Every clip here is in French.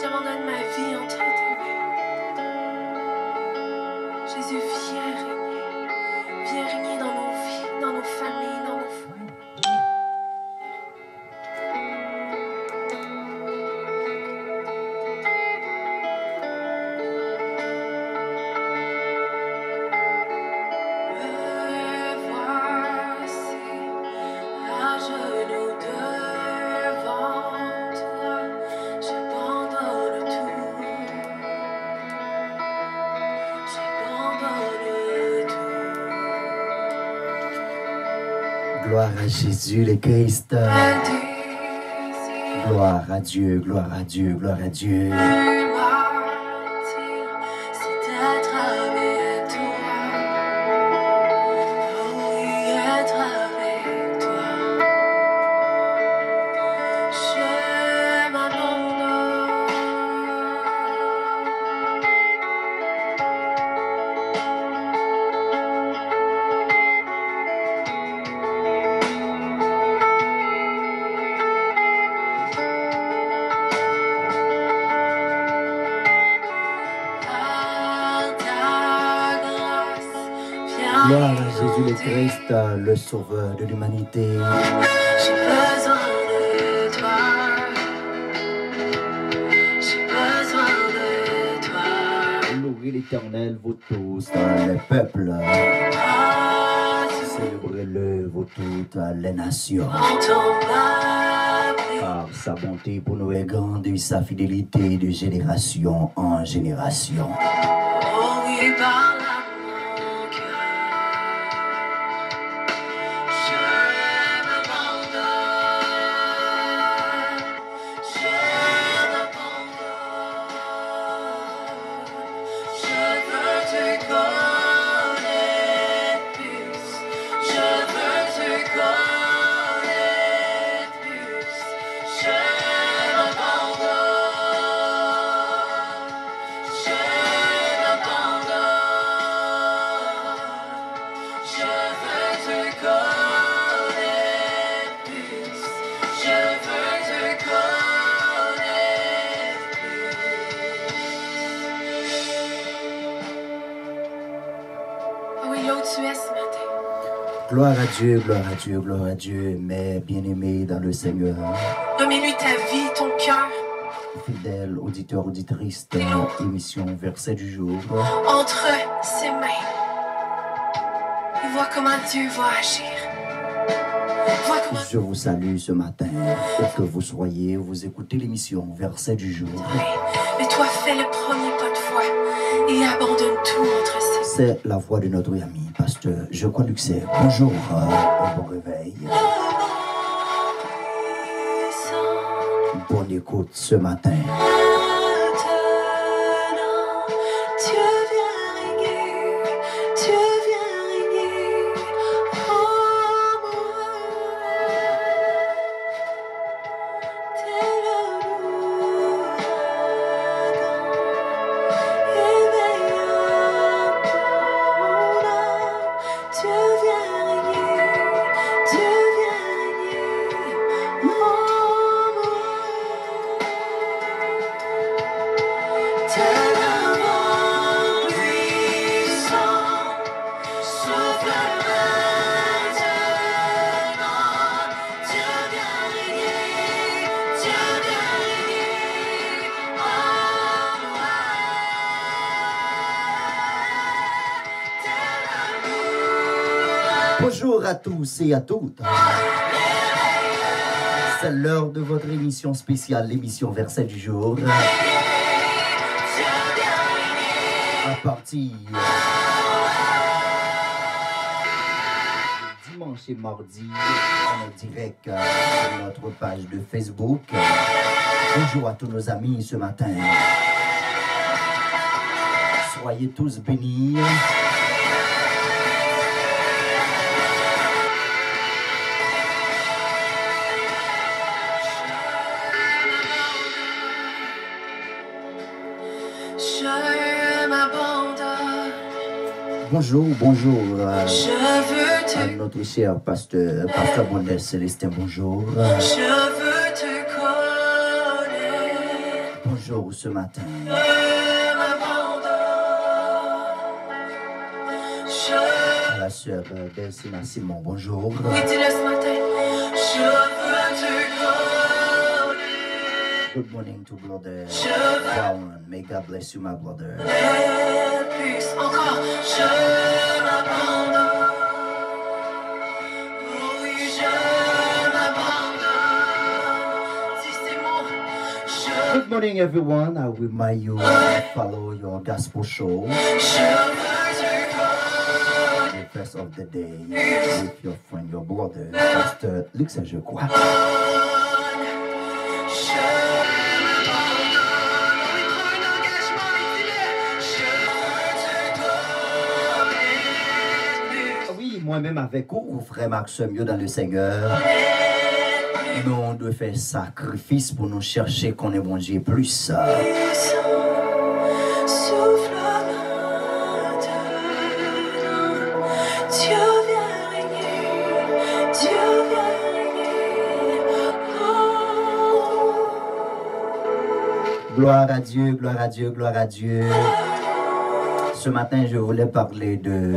J'abandonne ma vie entre tes mains. Jésus, viens régner dans nos vies, dans nos familles, dans nos foyers. Gloire à Jésus le Christ. Gloire à Dieu, gloire à Dieu, gloire à Dieu. Gloire à Jésus le Christ, le sauveur de l'humanité. J'ai besoin de toi. J'ai besoin de toi. Louez l'Éternel, vous tous, les peuples. Célébrez-le, vous toutes, les nations. Car sa bonté pour nous est grande et sa fidélité de génération en génération. Oh oui, parle. Gloire à Dieu, gloire à Dieu, gloire à Dieu, mes bien-aimés dans le Seigneur. Remets-lui ta vie, ton cœur. Fidèles auditeurs, auditrices de l'émission Verset du jour. Entre ses mains. Et vois comment Dieu va agir. Je vous salue ce matin. Où que vous soyez, vous écoutez l'émission Verset du jour. Mais toi, fais le premier pas de foi et abandonne tout entre ses mains. C'est la voix de notre ami, pasteur Jocko Luxer. Bonjour, bon réveil. Bonne écoute ce matin. Bonjour à tous et à toutes. C'est l'heure de votre émission spéciale, l'émission Verset du jour. À partir de dimanche et mardi, on est direct sur notre page de Facebook. Bonjour à tous nos amis ce matin. Soyez tous bénis. Bonjour, bonjour à notre cher pasteur Bonnet Célestin, bonjour. Je veux te connaître. Bonjour bonjour ce matin. À la sœur Delcina Simon, bonjour. Oui, dis-le ce matin. Je veux te glorifier. Good morning to brother Brown. May God bless you, my brother. Plus encore, je m'abandonne. Oui, je m'abandonne. Si c'est moi, je Good morning, everyone. I will remind you follow your gospel show. veux te The first of the day with your friend, your brother, Pastor Luc je crois. Oui, moi-même avec vous, frère Max, mieux dans le Seigneur. Nous, on doit faire sacrifice pour nous chercher qu'on est bon Dieu plus. Gloire à Dieu, gloire à Dieu, gloire à Dieu. Ce matin, je voulais parler de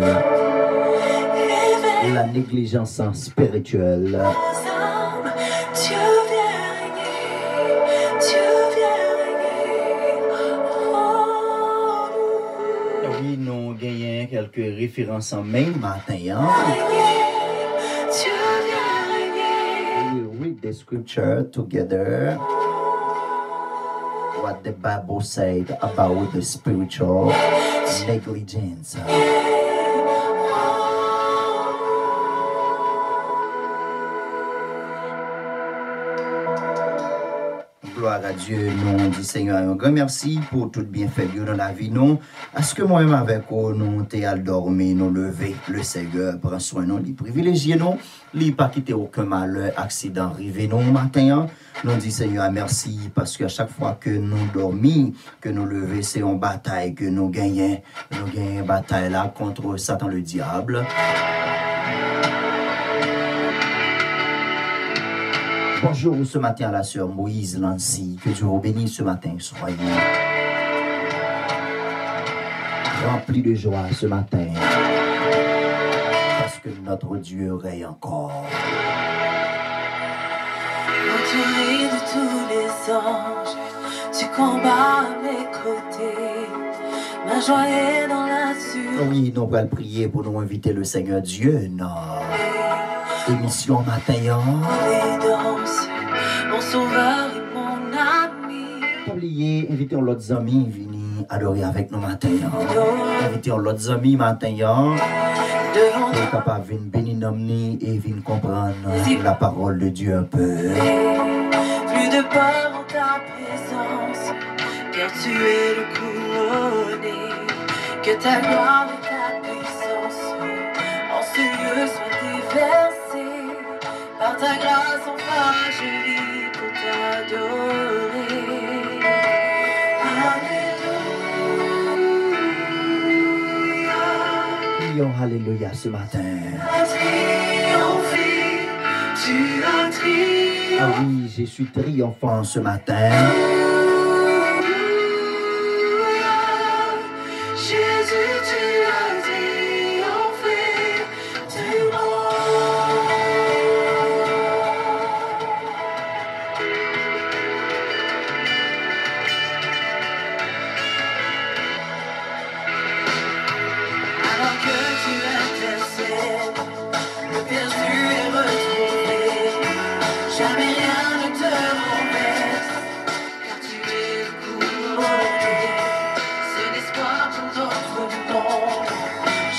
la négligence spirituelle. Oui, nous gagnons quelques références en main matin. We read the scripture together. What the Bible said about the spiritual negligence. Gloire à Dieu, nous dit Seigneur, un grand merci pour tout bienfait Dieu dans la vie, nous. Est-ce que moi-même avec vous, nous t'es dormir, nous lever, le Seigneur prend soin, nous, les privilégiés, nous, les pas quitter aucun malheur, accident arrivé, nous, matin, nous dit Seigneur, merci, parce qu'à chaque fois que nous dormons, que nous levons, c'est une bataille que nous gagnons une bataille là contre Satan le diable. Bonjour ce matin à la sœur Moïse Lancy, que Dieu vous bénisse ce matin, soyez remplis de joie ce matin, parce que notre Dieu règne encore. entouré de tous les anges, tu combats à mes côtés, ma joie est dans la sûreté. Oui, nous allons prier pour nous inviter le Seigneur Dieu, non. Émission matin. Mon sauveur et mon ami. Oubliez, invitez l'autre amis, venez adorer avec nous matin. Invitez l'autre amis matin. Pour capable de bénir et venir comprendre la parole de Dieu un peu. Plus de peur en ta présence, car tu es le couronné. Que ta gloire et ta puissance en ce lieu soient déversées. Par ta grâce, enfin je vis pour t'adorer. Alléluia. Prions Alléluia ce matin. Tu as triomphé. Ah oui, je suis triomphant ce matin. Jésus, tu as triomphé du alors que tu intercèdes, le perdu est retrouvé. Jamais rien ne te embête, car tu es le couronné. C'est l'espoir pour notre monde.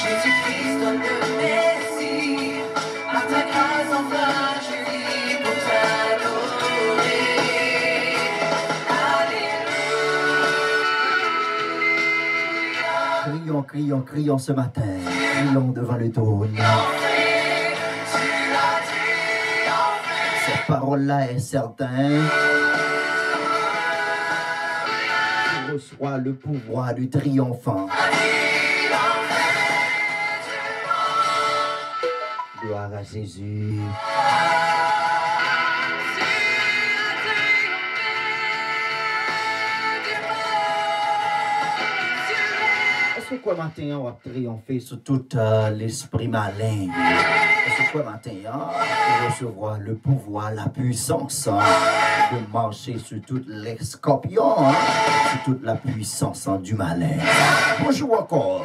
Jésus-Christ, toi le Messie. Par ta grâce, enfin, je vis pour t'adorer. Alléluia. Crions, crions, crions ce matin. Crions devant le trône. Cette parole-là est certaine. Tu reçois le pouvoir du triomphant. Gloire à Jésus. quoi matin on va triompher sur tout l'esprit malin. C'est quoi matin on recevoir le pouvoir, la puissance de marcher sur tous les scorpions, sur toute la puissance du malin. Bonjour encore.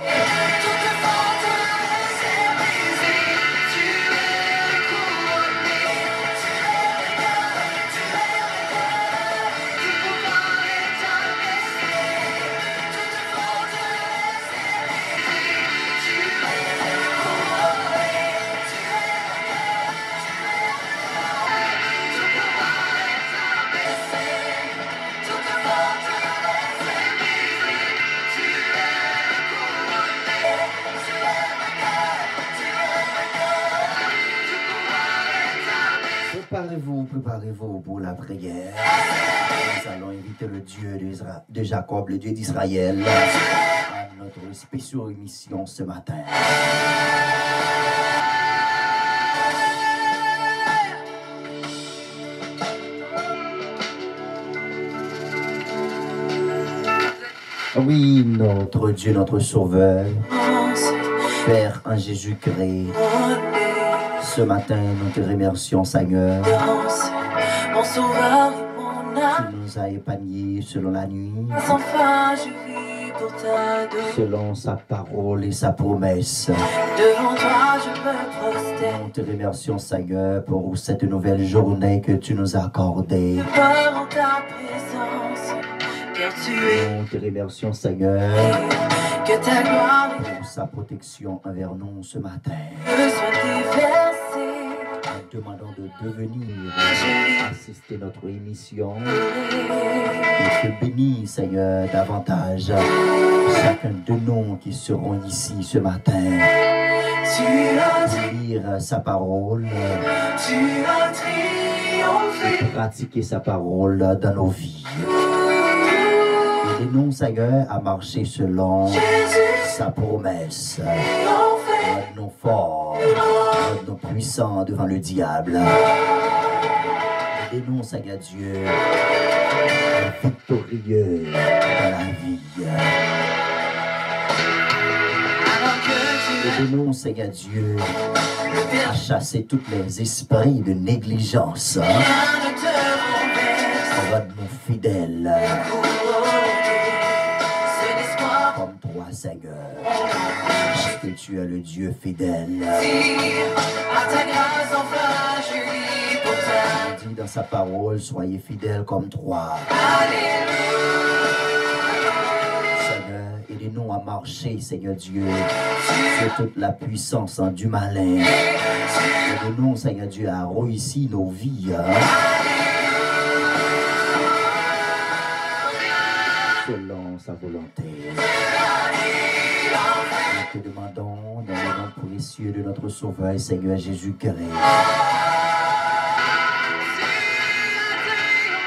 Préparez-vous pour la prière. Nous allons inviter le Dieu de Jacob, le Dieu d'Israël, à notre spéciale émission ce matin. Oui, notre Dieu, notre Sauveur, Père en Jésus-Christ, ce matin, nous te remercions, Seigneur. Mon sauveur et mon âme. Tu nous as épargnés selon la nuit, Sans fin, je vis pour t'adorer. selon sa parole et sa promesse. Devant toi, je me prosterne. Nous te remercions, Seigneur, pour cette nouvelle journée que tu nous as accordée. Peur en ta présence, car tu es. Nous te remercions, Seigneur, Que ta gloire pour sa protection envers nous ce matin. soit déversée. Nous demandons de devenir, assister notre émission. Et te bénis, Seigneur, davantage chacun de nous qui seront ici ce matin. Tu as Pour lire sa parole, triomphé. et pratiquer sa parole dans nos vies. Aidez-nous, Seigneur, à marcher selon sa promesse. Rends-nous forts, rends-nous puissants devant le diable. Aidez-nous, Seigneur Dieu, à être victorieux dans la vie. Aidez-nous, Seigneur Dieu, à chasser tous les esprits de négligence. Rends-nous fidèles. Comme toi, Seigneur, parce que tu es le Dieu fidèle. À ta grâce, enfin, je vis pour ta. Il dit dans sa parole, soyez fidèles comme toi. Seigneur, aidez-nous à marcher, Seigneur Dieu, sur toute la puissance du malin. Aidez-nous, Seigneur Dieu, à réussir nos vies. Selon sa volonté. Nous te demandons dans le nom précieux de notre Sauveur, Seigneur Jésus-Christ.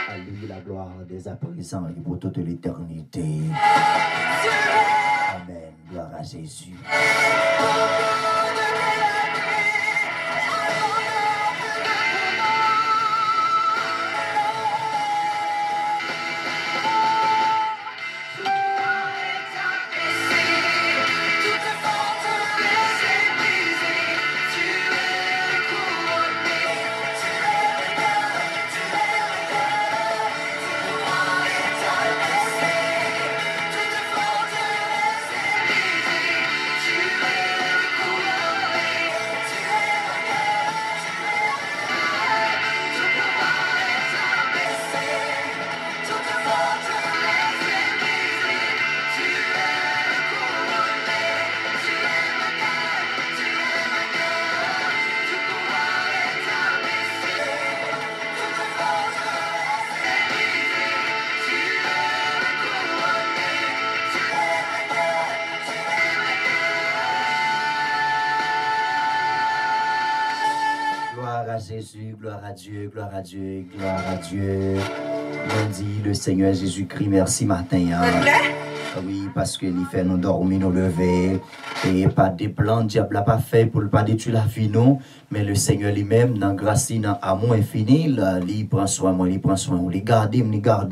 À lui la gloire dès à présent et pour toute l'éternité. Amen. Gloire à Jésus. Jésus, gloire à Dieu, gloire à Dieu, gloire à Dieu. Lundi, le Seigneur Jésus-Christ, merci matin. Oui, parce que il fait nous dormir, nous lever. Et pas des plans, diable n'a pas fait pour ne pas détruire la vie, non. Mais le Seigneur lui-même, dans grâce, dans amour infini, il prend soin de moi, il prend soin de moi, il garde,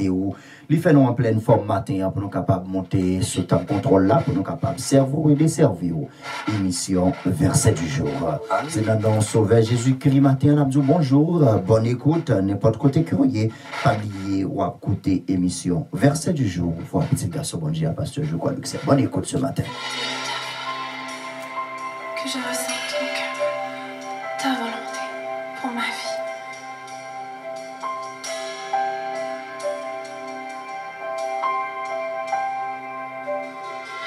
où. Il fait nous en pleine forme matin pour nous capables de monter sous ta contrôle là, pour nous capables de servir et de servir. Émission Verset du jour. C'est dans le Sauveur Jésus-Christ matin, on a dit bonjour, bonne écoute, n'importe côté curieux, pas oublier ou à écouter émission Verset du jour. Voilà, petit garçon, bon Dieu, pasteur, je crois que c'est bonne écoute ce matin. Que je ressente ton cœur, ta volonté pour ma vie.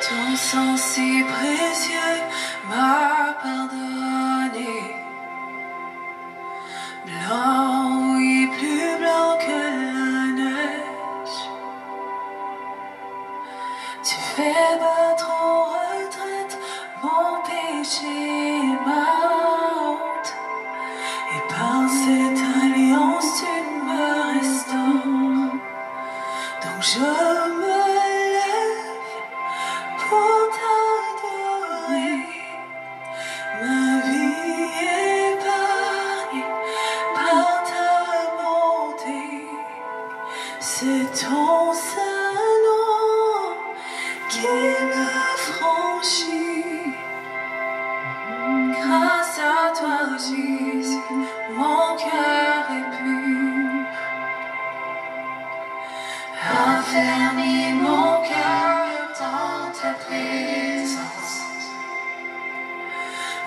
Ton sang si précieux m'a pardonné. Blanc, oui, plus blanc que la neige. Tu fais battre en retraite mon péché, ma honte. Et par cette alliance, tu me restaures. Donc je me lève pour t'adorer. Ma vie épargnée par ta bonté. C'est ton saint nom qui me franchit. Grâce à toi, Jésus, mon cœur est pur. Affermis mon cœur dans ta présence.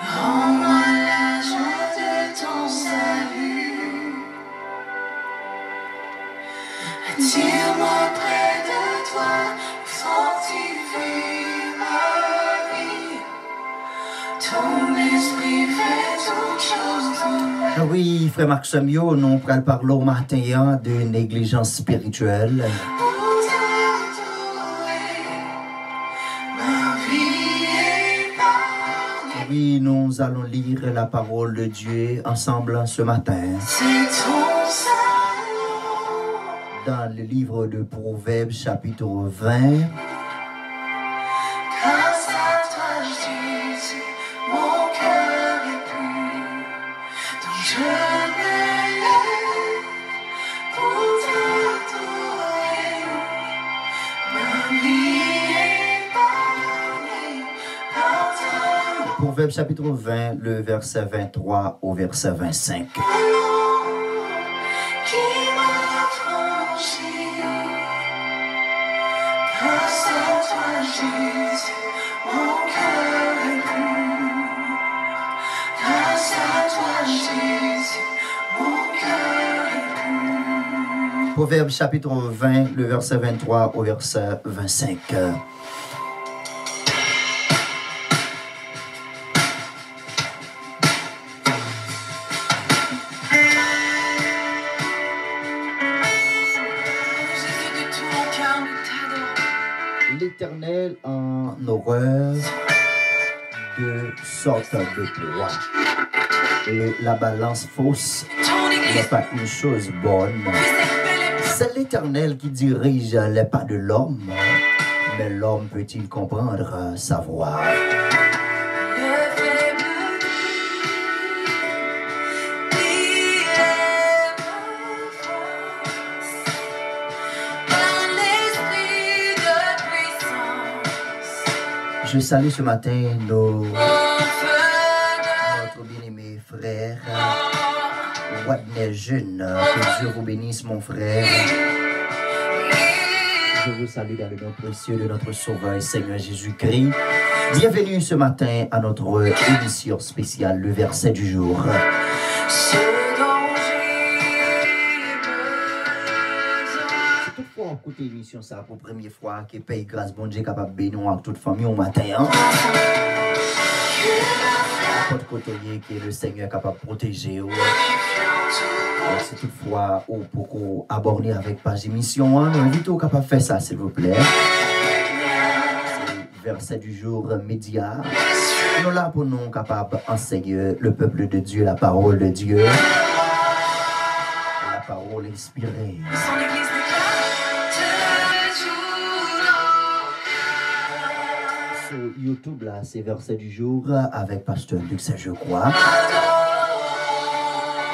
Rends-moi la joie de ton salut. Attire-moi près de toi, sanctifie ma vie. Ton esprit fait toutes choses en moi. Ah oui, frère Marc Samio, nous parlons au matin de négligence spirituelle. Pour t'adorer, ma vie épargnée. Oui, nous allons lire la parole de Dieu ensemble ce matin. C'est ton salut. Dans le livre de Proverbes, chapitre 20, Grâce à toi, Jésus, mon cœur est pur. Donc je me lève pour t'adorer. Ma vie épargnée par ta Proverbes chapitre 20, le verset 23 au verset 25. qui m'a franchi. Grâce à toi, Jésus, mon cœur est pur. Grâce à toi, Jésus, mon cœur est pur. Proverbes chapitre 20, le verset 23 au verset 25. Jésus, de tout mon cœur, nous t'adorons. L'Éternel en horreur de sorte de poids. Et la balance fausse Ton n'est église, pas une chose bonne. fais cette belle épreuve. C'est l'Éternel qui dirige les pas de l'homme. Mais l'homme peut-il comprendre sa voie? Le faible, il est ma force. Par l'esprit de puissance, Je salue ce matin mon feu notre bien-aimé frère de Wadnel Jeune. Que Dieu vous bénisse, mon frère. Je vous salue dans le nom précieux de notre Sauveur et Seigneur Jésus-Christ. Bienvenue ce matin à notre émission spéciale, le verset du jour. ce dont j'ai besoin. Toutefois, on écoute l'émission ça pour la première fois que Pays Grâce Bon Dieu capable de bénir à toute famille au matin. Hein? Votre côté qui est le Seigneur capable de protéger. Si toutefois, pour qu'on aborde avec page émission, nous invitons capable de faire ça, s'il vous plaît. C'est verset du jour média. Nous là pour nous capables d'enseigner le peuple de Dieu, la parole de Dieu. La inspirée. Son église déclare te joue Sur YouTube, là, c'est Verset du jour avec Pasteur Luc, je crois.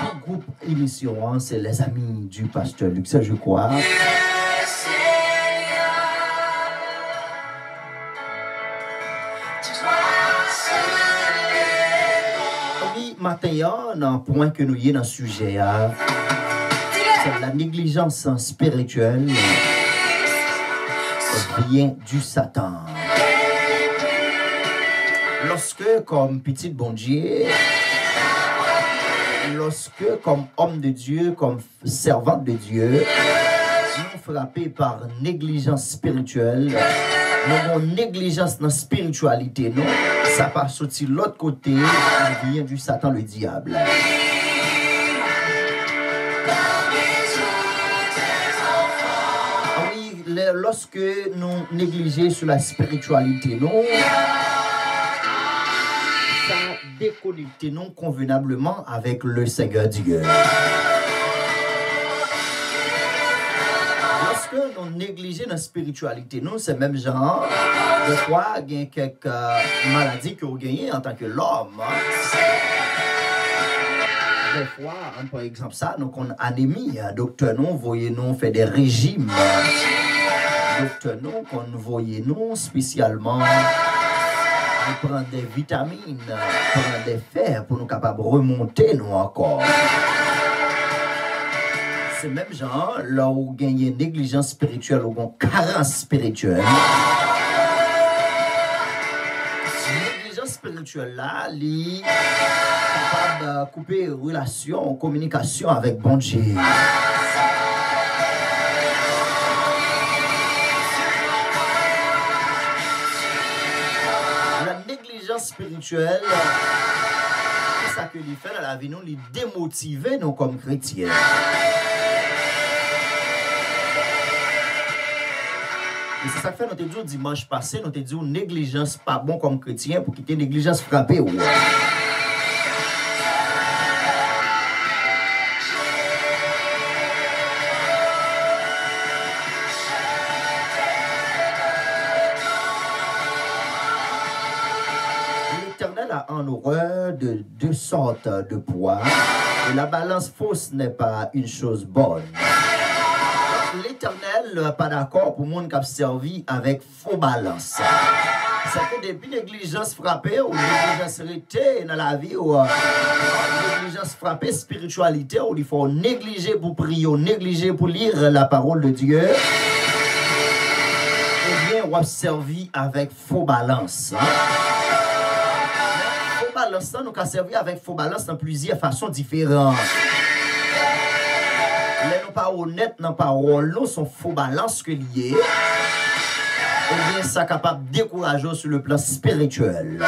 Le groupe émission, c'est les amis du Pasteur Luc, je crois. Oui, matin, dans le point que nous y est dans le sujet, c'est la négligence spirituelle vient du Satan. Lorsque, comme petit bon Dieu, lorsque, comme homme de Dieu, comme servante de Dieu, nous frappés par négligence spirituelle, nous avons négligence dans la spiritualité, non? Ça passe sorti de l'autre côté, il vient du Satan, le diable. Oui, lorsque nous négligeons sur la spiritualité, non? Ça déconnecte non convenablement avec le Seigneur Dieu. Lorsque nous négligeons notre spiritualité, nous, c'est même genre, des fois, il y a quelques maladies que vous gagnez en tant que l'homme. Des fois, par exemple, ça, nous avons anémie. Docteur, nous, voyez, nous, fait des régimes. Docteur, nous, qu'on voyez, nous, spécialement, nous prendre des vitamines, prendre des fers pour nous capables de remonter, nous, encore. C'est même genre, là où il y a une négligence spirituelle, ou une carence spirituelle. Cette négligence spirituelle là, elle est capable de couper relation, communication avec bon Dieu. La négligence spirituelle, c'est ça que lui fait dans la vie, nous, lui démotiver nous comme chrétiens. Et c'est ça que fait, nous te dit dimanche passé, nous te dit négligence pas bon comme chrétien pour quitter négligence frappée. Ouais. L'Éternel a en horreur de deux sortes de poids, et la balance fausse n'est pas une chose bonne. L'Éternel n'est pas d'accord pour le monde qui a servi avec faux balance. C'est que depuis négligence frappée ou négligence rétée dans la vie ou négligence frappée spiritualité où il faut négliger pour prier ou négliger pour lire la parole de Dieu. Eh bien, on a servi avec faux balance. Faux balance, nous avons servi avec faux balance dans plusieurs façons différentes. Mais nous pas honnêtes dans parole, nous sont faux balance que liés. Et bien ça capable de décourager sur le plan spirituel.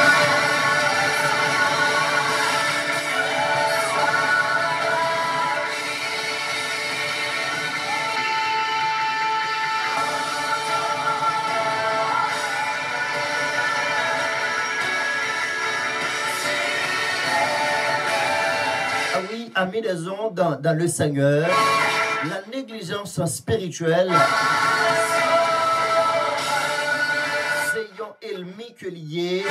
Ah oui, amis des ondes dans le Seigneur. La négligence spirituelle, c'est un ennemi que lié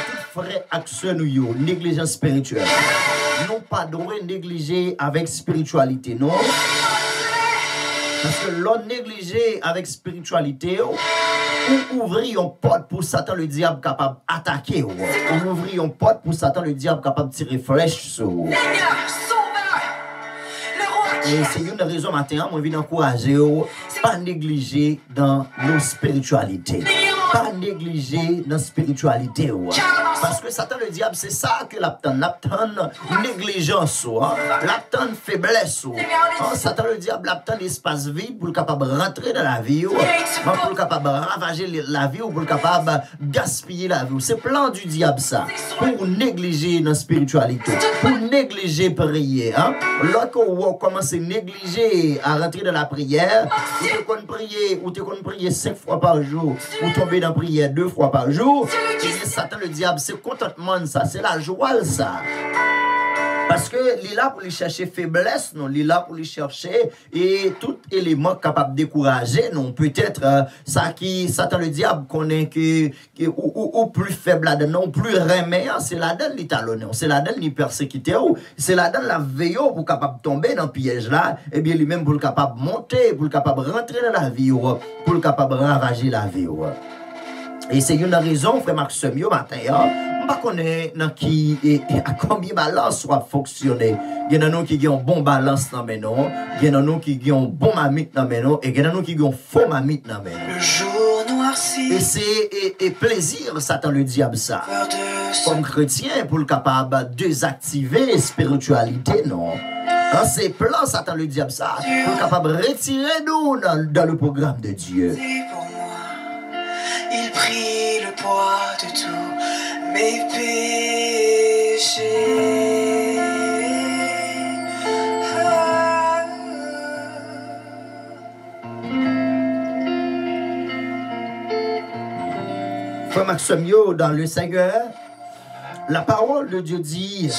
tout frère action nous négligence spirituelle. Non pas de négliger avec spiritualité, non. Parce que l'on négligé avec spiritualité, ou ouvrir une porte pour Satan le diable capable d'attaquer, ou ouvrir une porte pour Satan le diable capable de tirer flèche sur. Et c'est une raison maintenant, moi, je viens d'encourager, pas négliger dans nos spiritualités. Pas négliger dans la spiritualité. Parce que Satan, le diable, c'est ça que l'aptan négligence, l'aptan faiblesse. Satan, le diable, l'aptan espace vide pour le capable de rentrer dans la vie, pour le capable de ravager la vie, ou pour le capable de gaspiller la vie. C'est plan du diable, ça. Pour négliger dans la spiritualité. Pour négliger prier. Lorsqu'on commence à négliger à rentrer dans la prière, ou tu peux prier 5 fois par jour, ou tomber dans la prière 2 fois par jour, et Satan, le diable, c'est contentement ça, c'est la joie ça. Parce que il est là pour les chercher faiblesse, non, il est là pour les chercher et tout élément capable de décourager, non, peut-être ça qui Satan le diable connaît que ou plus faible là-dedans, non, plus remet, c'est là-dedans l'étalonné, c'est là-dedans les persécuté, c'est là-dedans la veille pour capable tomber dans le piège là, et bien lui-même pour le capable monter, pour le capable rentrer dans la vie, pour le capable ravager la vie. Et c'est une raison, frère Maxime, yo matin, je ne connais pas qui et à combien de balance soit fonctionner. Il y en a qui ont bon balance dans mes noms, il y en a qui ont bon mamite dans mes noms, et il y en a qui ont faux mamite dans mes noms. Le jour noirci. Et c'est plaisir, Satan le diable ça. Comme chrétien, pour le capable de désactiver spiritualité, non. Dans ses plans, Satan le diable ça, pour le capable de retirer nous dans le programme de Dieu. Il prit le poids de tous mes péchés. Frère Maxime, dans le Seigneur, la parole de Dieu dit: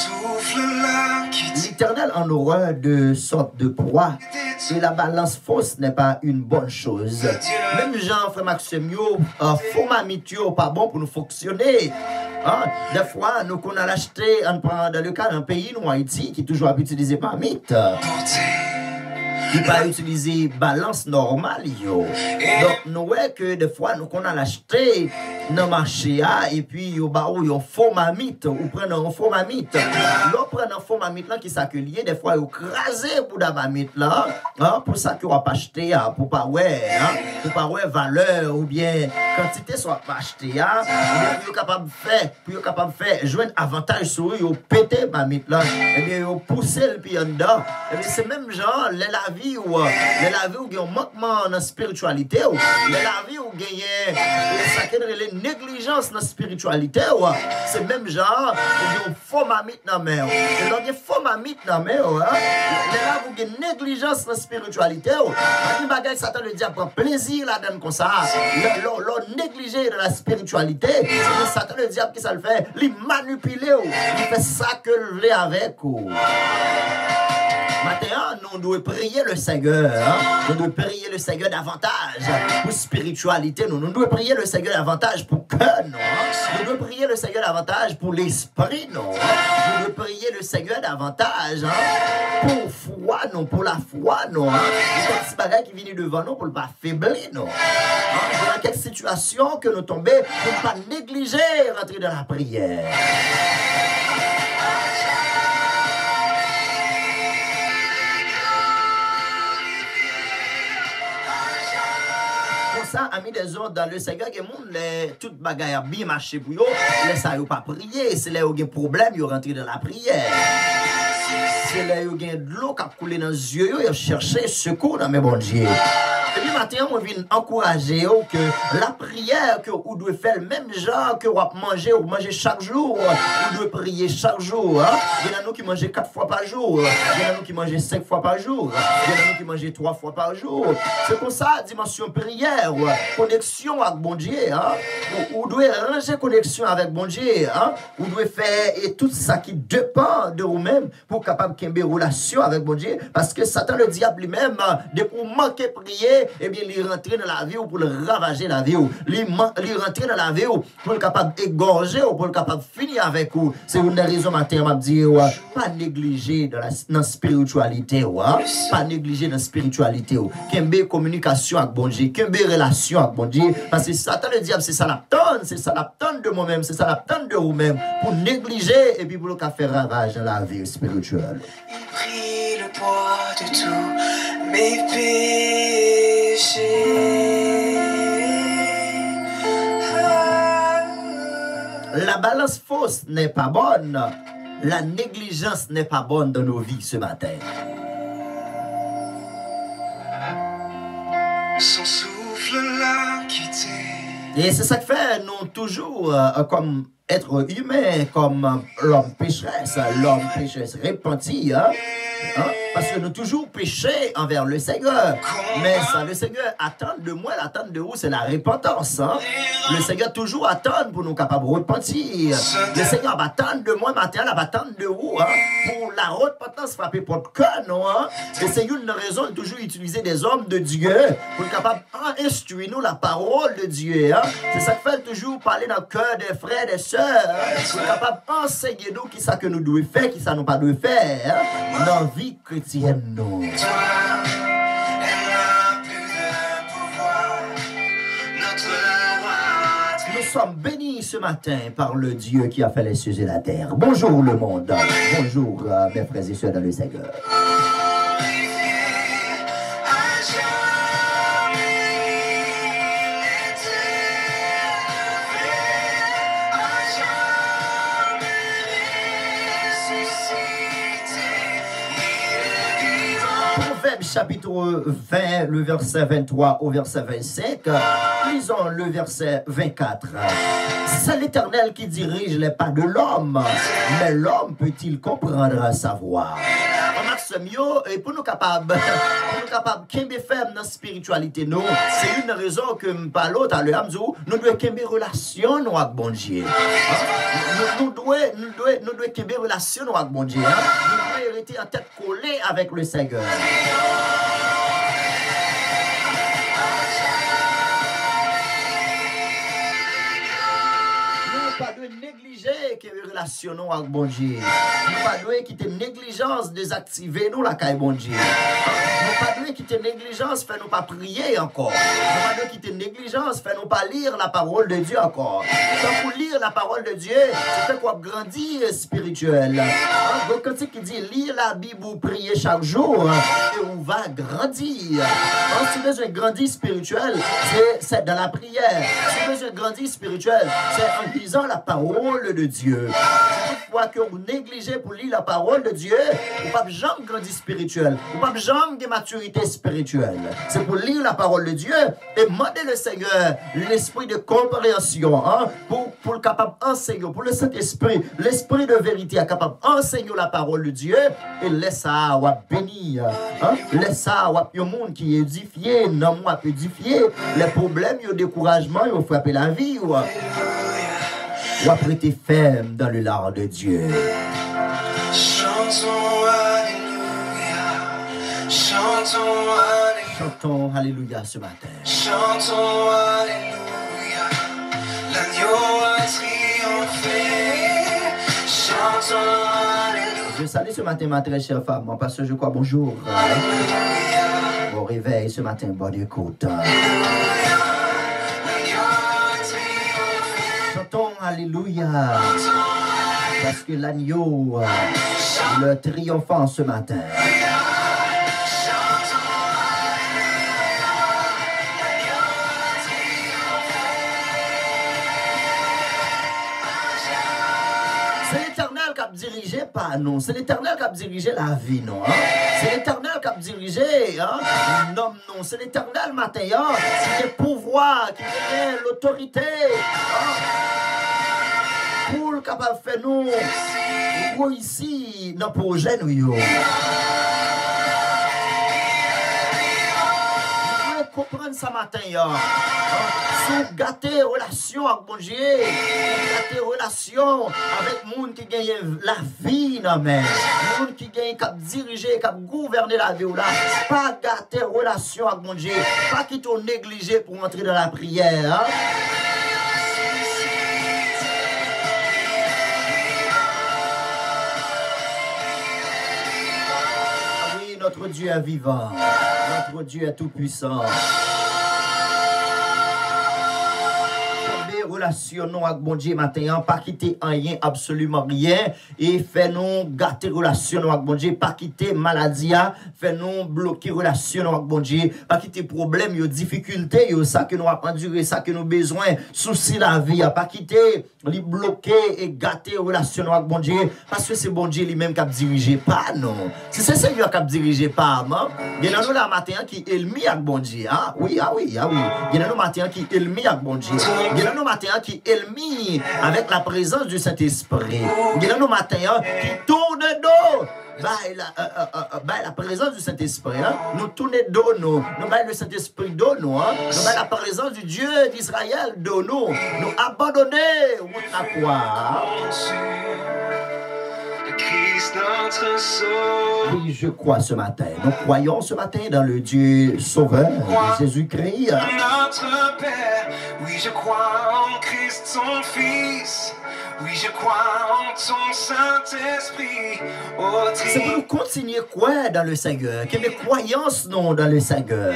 l'Éternel en horreur de sorte de poids, et la balance fausse n'est pas une bonne chose. Même Jean, frère Maxime, faux mamitio pas bon pour nous fonctionner. Hein? Des fois, nous qu'on a l'acheté, dans le cas d'un pays, nous, Haïti, qui toujours a utilisé mamite, qui pas utiliser balance normale, yo. Donc, nous voyons que des fois, nous qu'on a l'acheté dans le marché, et puis, yo, bah, yo, faux mamite, ou prennent un faux mamite. L'on prend un faux mamite, là, qui s'accueille, des fois, yo, crasé pour la mamite, là, hein, pour ça qu'on va pas acheter, pour pas, ouais, hein, pour pas, ouais, valeur, ou bien, quantité soit pas acheté, hein, et bien, yo capable de faire, jouer un avantage sur eux, yo, péter mamite, là, et bien, yo, pousser le pied en dedans, et bien, c'est même genre, la vie où il y a un manquement dans la spiritualité, la vie où il y a une négligence dans la spiritualité, c'est même genre, il y a une faux mamite dans la mer. Et donc, il y a une faux mamite dans la mer, là où il y a une négligence dans la spiritualité, il y a des Satan le diable prend plaisir là-dedans comme ça. L'on négligé dans la spiritualité, c'est Satan le diable qui ça le fait, il manipule, il fait ça que le avec. Maintenant, nous devons prier le Seigneur. Hein? Nous devons prier le Seigneur davantage pour spiritualité. Nous devons prier le Seigneur davantage pour cœur. Nous devons prier le Seigneur davantage pour l'esprit. Nous devons prier le Seigneur davantage pour foi, non, pour la foi. Non, c'est un bagage qui vient devant nous pour ne pas faiblir. Non. Dans quelle situation que nous tombons pour ne pas négliger rentrer dans la prière. Ça, amis des autres, dans le Seigneur, que monde, toute bagaille a bien marché pour eux, les ça, ils pas prier, c'est là où il y a un problème, ils rentrent dans la prière. C'est là où il y a de l'eau qui a coulé dans les yeux, ils cherchent secours dans mes bons dieux. Et puis maintenant, on vient encourager que la prière que vous devez faire, le même genre que vous mangez chaque jour, vous devez prier chaque jour. Hein? Il y en a nous qui mangent 4 fois par jour, il y en a nous qui mangent 5 fois par jour, il y en a nous qui mangent 3 fois par jour. C'est pour ça, dimension prière, connexion avec bon Dieu. Hein? Vous devez ranger connexion avec bon Dieu. Hein? Vous devez faire et tout ça qui dépend de vous-même pour capable qu'il y ait une relation avec bon Dieu. Parce que Satan, le diable lui-même, dès qu'on manque de prier, eh bien, il rentre dans la vie pour le ravager la vie. Il rentre dans la vie pour le capable d'égorger ou pour le capable de finir avec vous. C'est une des raisons matin, m'a dit, pas négliger dans la spiritualité. Pas négliger dans la spiritualité. Qu'il y ait une communication avec bon Dieu, qu'il y ait une relation avec bon Dieu. Parce que Satan, le diable, c'est ça l'attend de moi-même, c'est ça l'attend de vous-même. Pour négliger et puis pour le faire ravage dans la vie spirituelle. Il prit le poids de tous mes péchés. La balance fausse n'est pas bonne. La négligence n'est pas bonne dans nos vies ce matin. Son souffle l'a quitté. Et c'est ça que fait, nous, toujours, comme être humain, comme l'homme pécheresse repenti, hein? Parce que nous toujours péché envers le Seigneur. Mais ça, le Seigneur attend de moi, l'attente de vous, c'est la repentance. Hein? Le Seigneur toujours attend pour nous capables de repentir. Le Seigneur va attendre de moi, matin, il va attendre de vous. Hein? Pour la repentance frapper votre cœur, non? Hein? Et c'est une raison de toujours utiliser des hommes de Dieu pour être capable d'instruire nous la parole de Dieu. Hein? C'est ça que fait toujours parler dans le cœur des frères, des sœurs. Hein? Pour être capable d'enseigner nous qui ça que nous devons faire, qui ça nous pas devons faire. Hein? Dans la vie chrétienne, non. Nous sommes bénis ce matin par le Dieu qui a fait les cieux et la terre. Bonjour le monde. Bonjour mes frères et sœurs dans le Seigneur. Chapitre 20, le verset 23 au verset 25. Lisons le verset 24. C'est l'Éternel qui dirige les pas de l'homme, mais l'homme peut-il comprendre sa voix? Et pour nous capables de faire dans la spiritualité, nous, c'est une raison que nous parlons à l'heure, nous devons avoir une relation avec bon Dieu. Nous devons avoir une relation avec bon Dieu. Nous devons rester en tête collée avec le Seigneur. Pas de négliger que les relations avec bon Dieu. Nous pas de quitter négligence désactiver nous la caille bon Dieu. Nous pas de quitter négligence fait nous pas prier encore. Nous pas de quitter négligence fait nous pas lire la parole de Dieu encore. Quand vous lire la parole de Dieu, c'est fait quoi grandir spirituel. Donc quand c'est qui dit lire la Bible ou prier chaque jour et on va grandir. Si vous avez grandir spirituel, c'est dans la prière. Si vous avez grandir spirituel, c'est en lisant la parole de Dieu. Une fois que vous négligez pour lire la parole de Dieu, vous n'avez pas jamais grandir spirituel. Vous n'avez pas jamais de maturité spirituelle. C'est pour lire la parole de Dieu et demander le Seigneur l'esprit de compréhension pour le capable d'enseigner, pour le Saint-Esprit, l'esprit de vérité est capable d'enseigner la parole de Dieu et laisse ça bénir. Laisse ça un monde qui est édifié, non moi édifié. Les problèmes, le découragement, il faut frapper la vie. Ou prêter ferme dans le lard de Dieu. Chantons Alléluia, chantons Alléluia ce matin. Chantons Alléluia, l'agneau a triomphé. Chantons Alléluia. Je salue ce matin ma très chère femme, parce que je crois bonjour. Bon réveil ce matin, bonne écoute. Chantons Alléluia, parce que l'agneau, le triomphant ce matin. C'est l'Éternel qui a dirigé pas nous, c'est l'Éternel qui a dirigé la vie non. C'est l'Éternel qui a dirigé non, c'est l'Éternel matin qui a le pouvoir, qui a l'autorité. Pour le capable de faire nous ici dans le projet nous. Vous devez comprendre ça matin. Si vous gâtez relation avec mon Dieu, gâtez relation avec les gens qui gagnent la vie, non mais les gens qui gagnent, qui dirigent, qui gouvernent la vie, là, pas gâter relation avec mon Dieu, pas qu'ils t'ont négligé pour entrer dans la prière. Notre Dieu est vivant, notre Dieu est tout-puissant. Relationnons avec bon Dieu matin, pas quitter rien, absolument rien, et fait-nous gâter relationnons avec bon Dieu, pas quitter maladie, fait-nous bloquer relationnons avec bon Dieu, pas quitter problème, yo difficulté, yo ça que nous avons enduré, ça que nous avons besoin, souci la vie, pas quitter, les bloquer et gâter relationnons avec bon Dieu, parce que c'est bon Dieu lui-même qui a dirigé, pas non. Si c'est Seigneur qui a dirigé, pas, non. Il y a nous la matin qui est ennemi avec bon Dieu, hein? Oui. Il y a nous matin qui est ennemi avec bon Dieu. Il y a nous matin qui est ennemi avec la présence du Saint-Esprit. Il y a nous matin qui tourne dos la présence du Saint-Esprit. Hein? Nous tournons dos nous. Nous baillons le Saint-Esprit dos nous. Hein? Nous baillons la présence du Dieu d'Israël dos nous. Nous abandonner à quoi? Christ notre sauveur. Oui, je crois ce matin. Nous croyons ce matin dans le Dieu sauveur, Jésus-Christ. Notre Père, oui, je crois en Christ son Fils. Oui, je crois en ton Saint-Esprit. C'est pour nous continuer quoi dans le Seigneur? Que mes croyances non dans le Seigneur.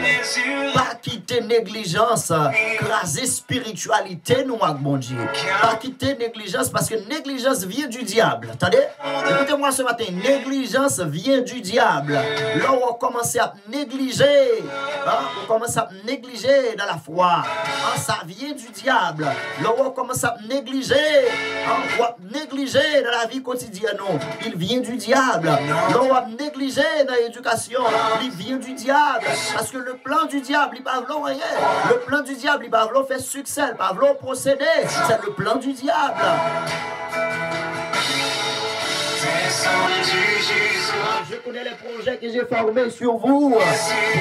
Pas quitter négligence, craser spiritualité nous avec bon Dieu. Pas quitter négligence parce que négligence vient du diable. Attendez? Écoutez-moi ce matin. Négligence vient du diable. Là où on commence à négliger, hein, on commence à négliger dans la foi. Hein, ça vient du diable. Là où on commence à négliger, on va négliger dans la vie quotidienne. Non. Il vient du diable. Là on va négliger dans l'éducation. Il vient du diable. Parce que le plan du diable, il va vouloir rien. Le plan du diable, il va vouloir faire succès. Il va vouloir procéder. C'est le plan du diable. Je connais les projets que j'ai formés sur vous.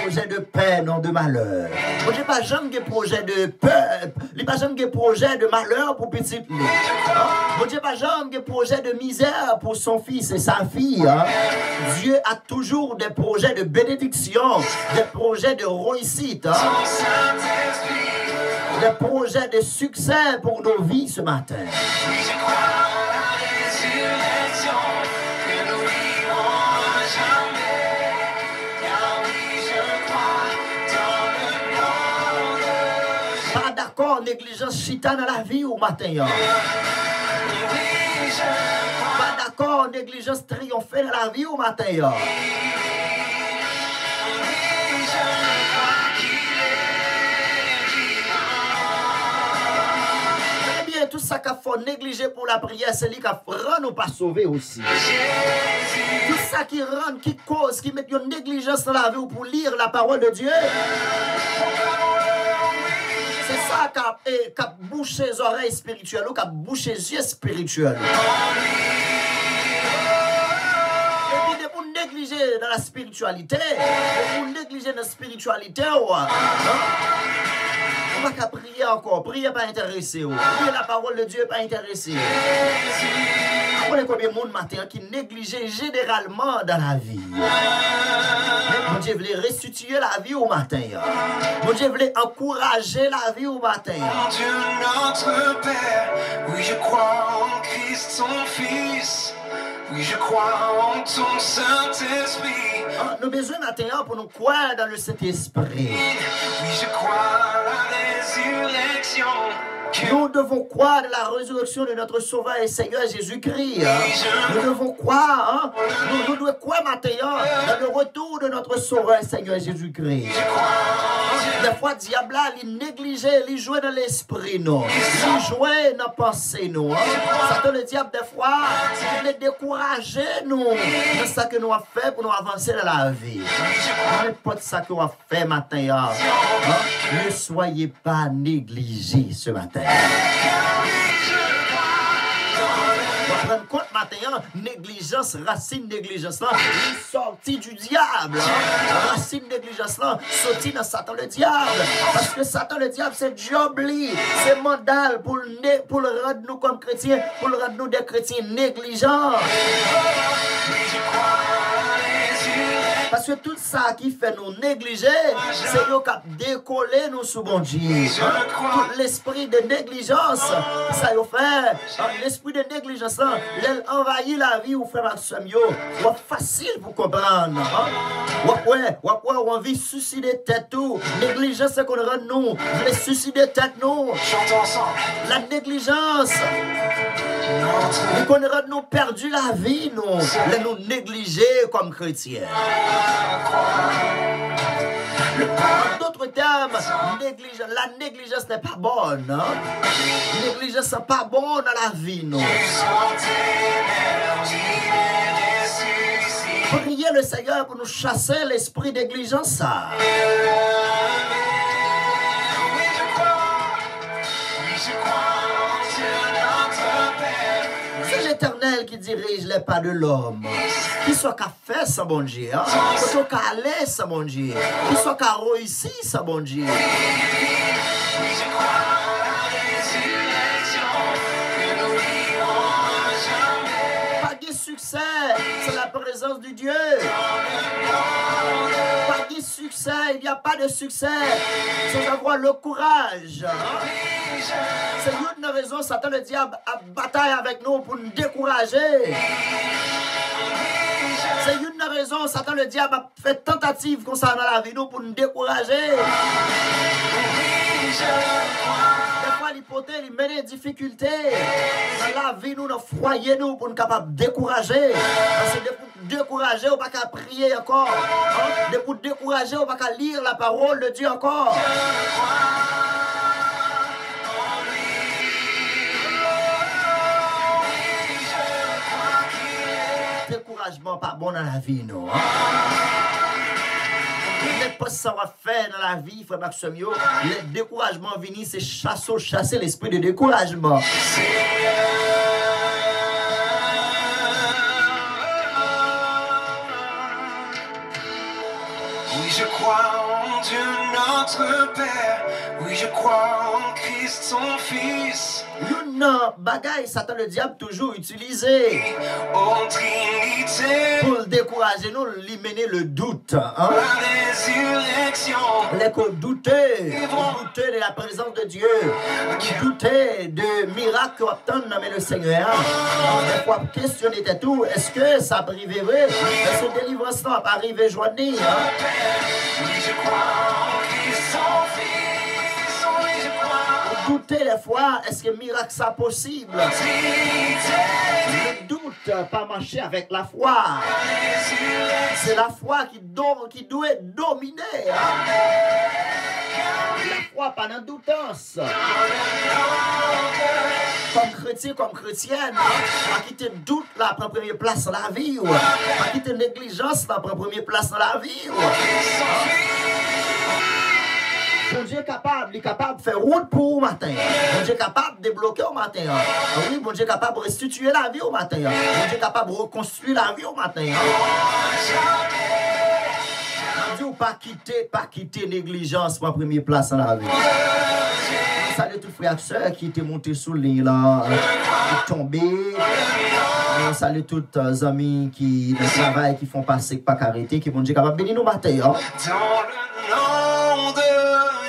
Projets de paix, non de malheur. Moi, j'ai pas jamais des projets de peur. Il pas jamais des projets de malheur pour petit. Moi, j'ai pas jamais des projets de misère pour son fils et sa fille. Hein? Dieu a toujours des projets de bénédiction, des projets de réussite. Hein? Des projets de succès pour nos vies ce matin. Pas d'accord, négligence chita dans la vie au matin. Pas d'accord, négligence triomphée dans la vie au matin. Eh bien, tout ça qu'il faut négliger pour la prière, c'est lui qui rend nous pas sauver aussi. Tout ça qui rend, qui cause, qui met une négligence dans la vie pour lire la parole de Dieu. C'est ça qui a bouché les oreilles spirituelles ou qui a bouché les yeux spirituels. Et puis, pour négliger dans la spiritualité, pour négliger dans la spiritualité, on va qu'à prier encore. Prier pas intéressé. Prier la parole de Dieu pas intéressé. Vous voyez combien de monde matin qui négligeait généralement dans la vie. Mon Dieu voulait restituer la vie au matin. Mon Dieu voulait encourager la vie au matin. Dieu notre Père, oui je crois en Christ son Fils. Oui, je crois en ton Saint-Esprit. Nous avons besoin maintenant pour nous croire dans le Saint-Esprit. Oui, je crois à la résurrection. Nous devons croire dans la résurrection de notre Sauveur et Seigneur Jésus-Christ. Nous devons croire, nous devons croire maintenant dans le retour de notre Sauveur et Seigneur Jésus-Christ. Des fois, le diable, il négligeait, il jouait dans l'esprit, non. Il jouait dans la pensée, non. Satan, le diable, des fois, il est découragé, non. C'est ça que nous avons fait pour nous avancer dans la vie. N'importe ça que nous avons fait maintenant. Ne soyez pas négligés ce matin. On prend compte maintenant, négligence, racine négligence là, est sortie du diable. Racine négligence là, sortie dans Satan le diable. Parce que Satan le diable, c'est job, c'est mandal pour le rendre nous comme chrétiens, pour le rendre nous des chrétiens négligents. Parce que tout ça qui fait nous négliger, c'est nous qui décoller nous sous bon Dieu. Tout l'esprit de négligence, ça y fait. L'esprit de négligence, il envahit la vie ou frère Maxime. C'est facile pour comprendre. On envie de suicider tête tout. Négligence, c'est qu'on rend nous. On veut suicider tête nous. Chantons ensemble. La négligence. Et qu'on rend nous perdu la vie, nous. Nous négliger comme chrétiens. En d'autres termes, la négligence n'est pas bonne. Hein? La négligence n'est pas bonne dans la vie, non. Priez le Seigneur pour nous chasser l'esprit de négligence. C'est l'Éternel qui dit dirige les pas de l'homme. Qui soit qu'à faire ça, bon Dieu. Qui soit qu'à aller ça, bon Dieu. Qui soit qu'à réussir ça, bon Dieu. Pas de succès, c'est la présence de Dieu. Pas de succès, il n'y a pas de succès sans avoir le courage. C'est une raison, Satan le diable a bataille avec nous pour nous décourager. C'est une raison, Satan le diable a fait tentative concernant la vie nous pour nous décourager. Des fois, l'hypothèse, il mène des difficultés dans la vie, nous, dans le foyer, nous, pour nous capables de décourager. Parce que pour décourager, on ne peut pas prier encore. Hein? Pour décourager, on ne peut pas lire la parole de Dieu encore. Découragement pas bon dans la vie, non. Hein? n'est pas savoir faire dans la vie, frère Maximio. Le découragement venu, c'est chasser l'esprit de découragement. Oui, je crois en Dieu notre Père. Oui, je crois en Christ son Fils. Non, bagaille, Satan le diable toujours utilisé En Trinité. pour décourager nous, lui mener le doute. Hein? La résurrection. Les qu'on doutait de la présence de Dieu, doutait de miracles qu'on obtient dans le Seigneur. Des fois, question était tout, est-ce que ça arrive vrai? Est-ce que délivrance n'a pas arrivé joindre? Oui, je crois en Christ son Fils. Oui, je crois. Douter des fois, est-ce que miracle ça possible? Le doute pas marcher avec la foi. C'est la foi qui doit dominer. La foi pas dans doutance. Comme chrétien, comme chrétienne, pas quitter doute là prend première place dans la vie. Pas quitter négligence là prend première place dans la vie. Bon Dieu est capable de faire route pour au matin. Bon Dieu est capable de débloquer au matin. Oui, bon Dieu est capable de restituer la vie au matin. Bon Dieu est capable de reconstruire la vie au matin. Bon Dieu, pas quitter négligence pour première place dans la vie. Salut tous les frères et sœurs qui étaient montés sous le lit là, qui tombés. Salut tous les amis qui de travail qui font passer pas arrêter, qui bon Dieu est capable de bénir nos matin. Dans le nom de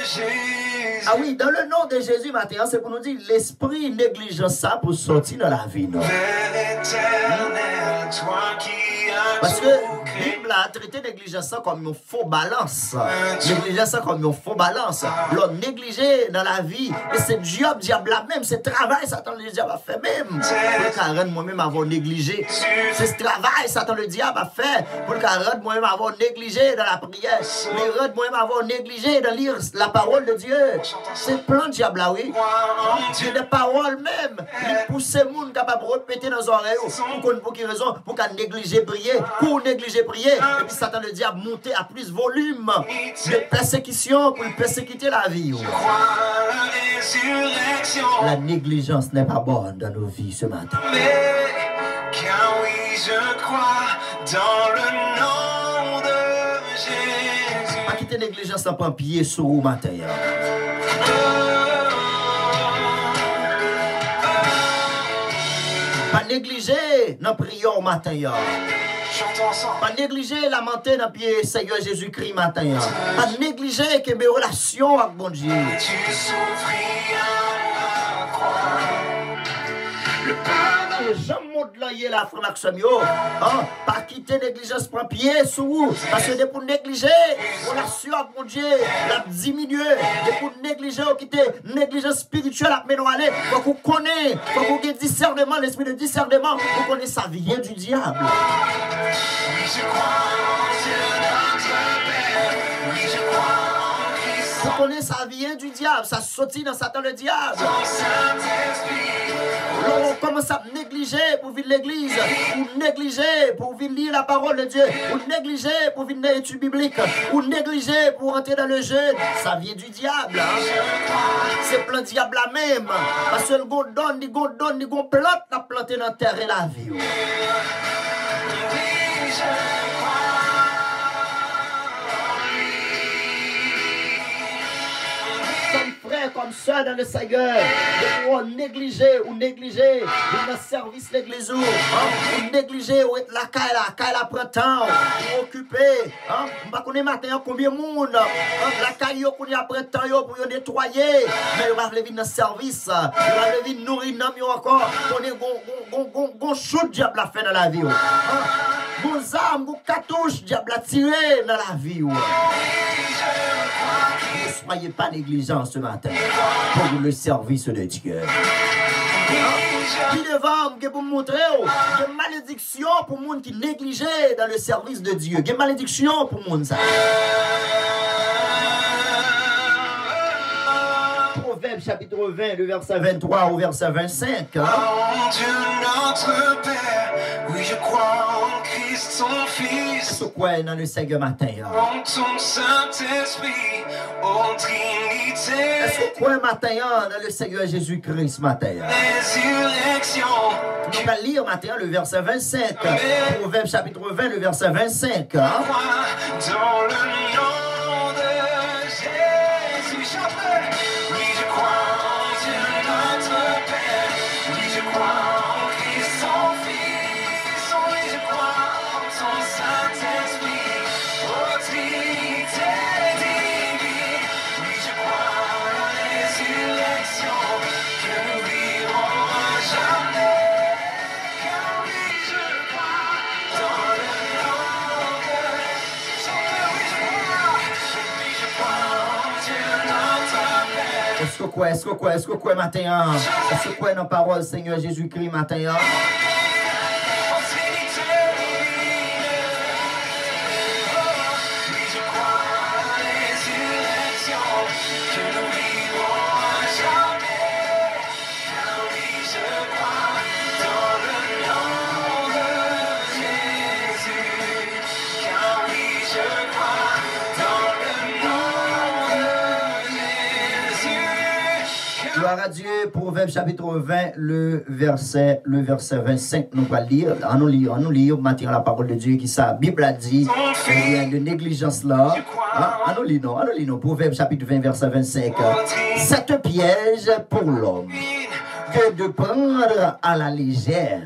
Jésus. Ah oui, dans le nom de Jésus, maintenant, c'est pour nous dire l'esprit négligent ça pour sortir dans la vie. Non? Père éternel, toi qui as Parce que tout créé. Bible a traité négligence ça comme une faux balance. Négligence ça comme une faux balance. L'on négligé dans la vie. Et c'est diable là même. C'est travail, Satan le diable a fait même. Pour le carême, moi-même avoir négligé. C'est ce travail, Satan le diable a fait. Pour le carême, moi-même avoir négligé dans la prière. Le moi-même avoir négligé de lire la parole de Dieu. C'est plein de diable là, oui. C'est des paroles même. Il pousse les gens capables de répéter dans les oreilles. Pour quelle raison? Pour qu'on négliger prier. Pour négliger prier. Et puis Satan le diable monter à plus volume de persécution pour persécuter la vie. La négligence n'est pas bonne dans nos vies ce matin. Mais car oui, je crois dans le nom de Jésus. Pas quitter négligence sans pas pied sur vous matin. Pas négliger nos prières au matin. Chantons ensemble. Pas négliger la montée dans pied Seigneur Jésus-Christ matin. Pas négliger que mes relations avec bon Dieu. Tu souffris à la croix. Le pardon. Les gens montent là, la frère Maximio. Pas quitter négligence pour pied sous vous. Parce que pour négliger, relation avec mon Dieu, la diminuer. Pour négliger, quitter négligence spirituelle à aller. Pour qu'on connaisse, pour qu'on ait discernement, l'esprit de discernement, pour qu'on ait ça vient du diable. Oui, je crois en Dieu notre Père. Oui, je crois en Christ Vous connaissez, ça vient du diable, ça sortit dans Satan le diable. On commence à négliger pour vivre l'église, ou négliger pour vivre lire la parole de Dieu, ou négliger pour vivre l'étude biblique, ou négliger pour entrer dans le jeûne. Ça vient du diable. Hein? C'est plein diable là même. Parce que le gon donne, il gon plante, la planté dans la terre et la vie. Comme ça dans le Seigneur, ou négliger dans le service l'église, ou négliger la caille prend temps, ou occuper, on va connaître matin combien de monde, la caille qu'on a pris temps pour nettoyer, mais on va lever dans le service, on va lever nourrir encore, on est gon chou diable a fait dans la vie, gon arme, gon cartouche diable a tiré dans la vie. Ne soyez pas négligents ce matin pour le service de Dieu. Qui devant pour montrer une malédiction pour les gens qui négligeaient dans le service de Dieu. Une malédiction pour les gens. Proverbe chapitre 20, le verset 23 au verset 25. Dieu notre Père, oui je crois en Christ son Fils. C'est quoi dans le Seigneur matin? En ton Saint-Esprit, ô Trinité. Est-ce que quoi matin dans le Seigneur Jésus-Christ matin? Résurrection. On va lire matin le verset 25. Proverbe chapitre 20, le verset 25. Dans le nom de Jésus, chante. Oui, je crois en Dieu notre Père. Oui, je crois en Christ son Fils. Oui, je crois en son Saint-Esprit. Ô Trinité divine. Oui, je crois en la résurrection. Que nous vivrons à jamais. Car oui, je crois dans le nom de Chantez, oui, je crois. Oui, je crois en Dieu notre Père. Est-ce que quoi matin? Est-ce que quoi dans la parole Seigneur Jésus-Christ matin? En Trinité divine. Oui, je crois à la résurrection. Que nous vivrons à jamais. Car oui, je crois dans le nom de Jésus. Car oui, je crois dans le nom de Jésus. Gloire à Dieu, Proverbe chapitre 20, le verset 25, nous allons lire, on lire, maintenant la parole de Dieu qui sa Bible a dit, il y a de négligence là. On lit non, Proverbe chapitre 20, verset 25. C'est un piège pour l'homme que de prendre à la légère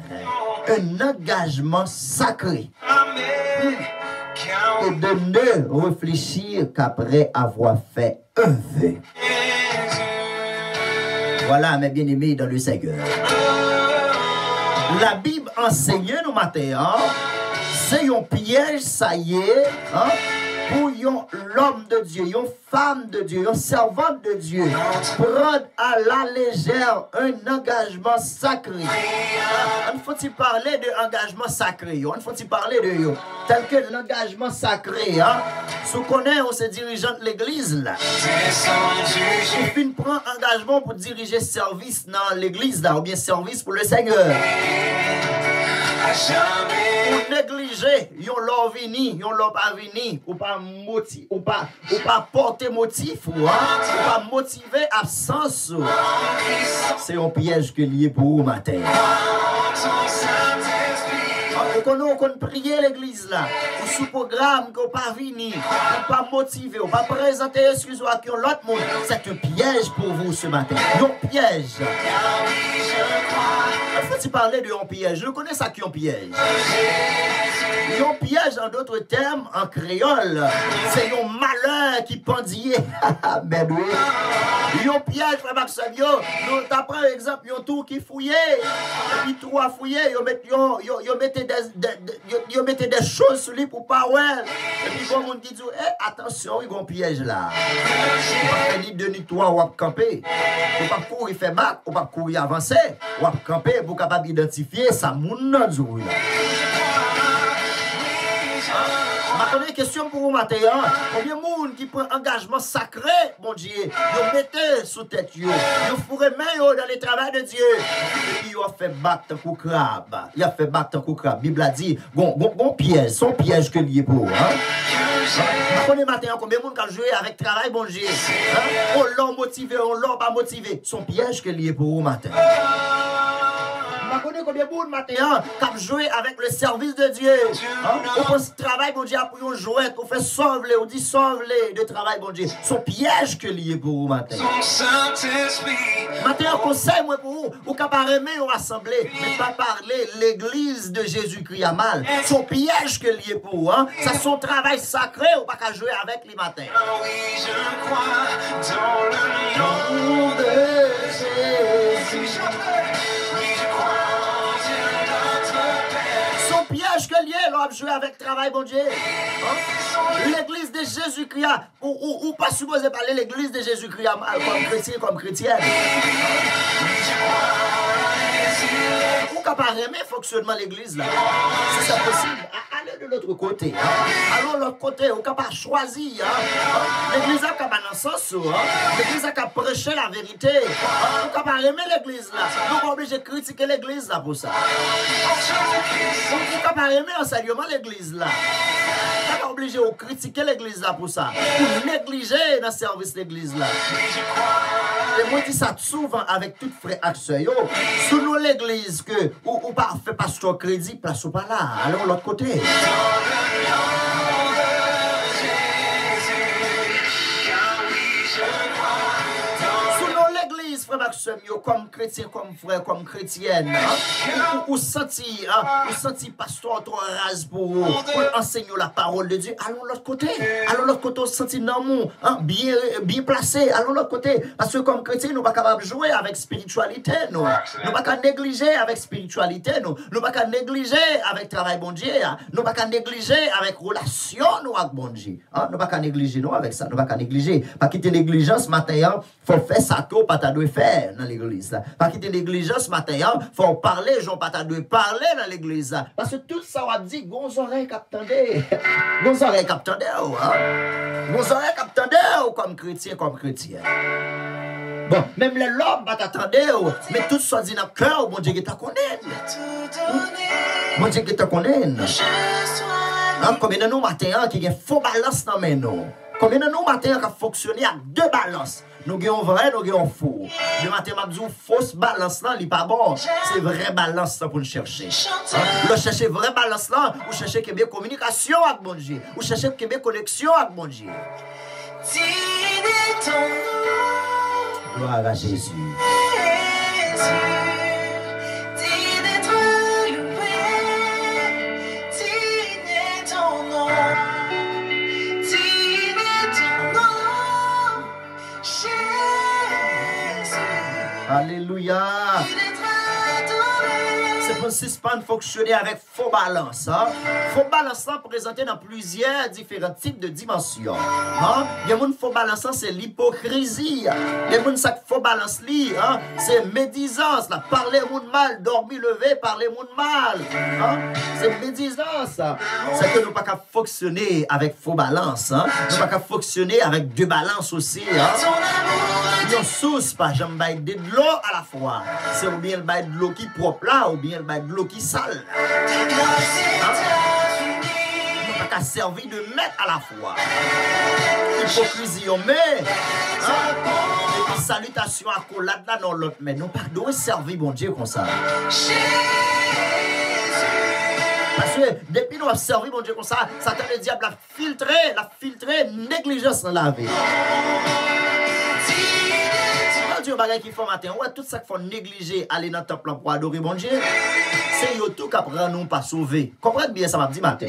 un engagement sacré Amen. Car et de ne réfléchir qu'après avoir fait un vœu. Voilà, mes bien-aimés dans le Seigneur. La Bible enseigne nous matin, c'est un piège, ça y est, pour l'homme de Dieu, une femme de Dieu, une servante de Dieu, prendre à la légère un engagement sacré. On faut-il parler d'engagement sacré, on faut-il parler de tel que l'engagement sacré, si on connaît, on se dirigeant de l'église là. Il finit prendre engagement pour diriger service dans l'église là, ou bien service pour le Seigneur. à jamais. Ou négliger, yon l'or vini, yon l'or pas vini, ou pas motif, ou pas porter motif, ou pas motiver absence. C'est un piège que lié pour vous matin. On peut prier l'église là, ou sous programme qu'on pas vini, ou pas motiver, ou pas présenter excuse-moi à l'autre monde. C'est un piège pour vous ce matin. Un piège. Il faut-il parler de un piège? Je connais ça qui est un piège. Un piège, en d'autres termes, en créole, c'est un malheur qui pendillé. Ben oui. Un piège, frère Maxime, nous t'apprends exemple, un tour qui fouillait, et puis trois fouillés, ils mettaient des choses sur lui pour pas ouais. Et puis bon monde qui dit, attention, il y a un piège là. Ni deux ni trois, on va camper. On va courir faire bac, on va courir avancer, on va camper pour capable identifier ça moun nan zou là. Attendez, question pour vous matin. Combien de monde qui prend engagement sacré, mon Dieu, ils mettez sous tête, ils font main dans le travail de Dieu. Et puis ils ont fait battre un crabe. Il a fait battre un crabe. La Bible a dit, bon piège, son piège que lié pour. Attendez matin, combien de monde qui a joué avec travail, mon Dieu. On l'a motivé, on l'a pas motivé. Son piège que lié pour vous matin. Je connais combien de monde matin qui a joué avec le service de Dieu. On pense travail, bon Dieu, pour un jouet, on fait sauver, on dit sauver de travail, bon Dieu. Son piège que lié pour vous matin. Matin, un conseil, moi, pour vous, ou qu'à pas aimer ou assemblée, mais pas parler l'église de Jésus-Christ à mal. Son piège que lié pour vous, ça son travail sacré, ou pas qu'à jouer avec les matins. Oui, je crois dans le Nom de Jésus. Piège que lié, l'on a joué avec travail, bon Dieu. L'église de Jésus-Christ, ou pas supposé parler l'église de Jésus-Christ comme chrétien, comme chrétienne. Ou qu'à pas aimer le fonctionnement de l'église là. Si c'est possible, allez de l'autre côté. Allons de l'autre côté, ou qu'à pas choisir. L'église a qu'à pas dans le sens, l'église a qu'à prêcher la vérité. Ou qu'à pas aimer l'église là. Nous pas obligés de critiquer l'église là pour ça. Ou qu'à pas aimer l'enseignement de l'église là. Nous pas obligés de critiquer l'église là pour ça. Ou négliger dans le service de l'église là. Et moi, je dis ça souvent avec tout frère accès. Sous nous l'église, que ou pas fait pasteur crédit, place ou pas là. Allons de l'autre côté. Frère Maxime, comme chrétien, comme frère, comme chrétienne, ou senti pasteur trop rase pour enseigner la parole de Dieu, allons de l'autre côté. Allons de l'autre côté, on senti d'amour, bien placé, allons de l'autre côté. Parce que comme chrétien, nous ne sommes pas capables de jouer avec spiritualité, nous ne sommes pas capables de négliger avec spiritualité, nous ne sommes pas capables de négliger avec travail bon Dieu, nous ne sommes pas capables de négliger avec relation nous avec bon Dieu. Nous ne sommes pas capables de négliger nous avec ça, nous ne sommes pas capables de négliger. Pas quitter négligence matin, il faut faire ça que pas de faire dans l'église. Pas quitter l'église ce matin, faut parler, j'en pas de parler dans l'église. Parce que tout ça on dit, gonz oreille captandé. Gonz oreille captandé, gonz oreille captandé comme chrétien, comme chrétien. Bon, même les lobes pas t'attendre, mais tout ça dit dans le cœur, bon Dieu qui t'a connaît. Bon Dieu qui t'a connaît. Combien de nous matin qui a faux balance dans mes noms. Combien de nous matin qui a fonctionné avec deux balances. Nous avons vrai, nous avons faux. Le matin, je dis fausse balance là, il n'est pas bon. C'est vraie balance là pour nous chercher. Vous cherchez vraie balance là, vous cherchez qu'il y ait communication avec mon Dieu. Vous cherchez qu'il y ait connexion avec mon Dieu. Gloire à Jésus. Alléluia. C'est pour suspendre fonctionner avec faux balance. Faux balance présenté dans plusieurs différents types de dimensions. Il y a une faux balance, c'est l'hypocrisie. Il y a une faux balance, c'est médisance. Parler monde mal, dormir, lever, parler monde mal. C'est médisance. C'est que nous ne pouvons pas fonctionner avec faux balance. Nous ne pouvons pas fonctionner avec deux balances aussi. Nous source pas jamais de l'eau à la fois. C'est ou bien le bail de l'eau qui propre là, ou bien le bail de l'eau qui sale. Nous pas qu'à servir de maître à la fois. Hypocrisie on met. Et puis salutation à collade là dans l'autre. Mais nous pas de servir bon Dieu comme ça. Parce que depuis nous avons servi bon Dieu comme ça, Satan le diable a filtré négligence dans la vie. Dieu bagay qui font matin, ouais, tout ça qu'il faut négliger, aller dans le temple pour adorer bon Dieu, c'est yo tout qui apprend nous pas sauver. Comprenez bien ça m'a dit matin.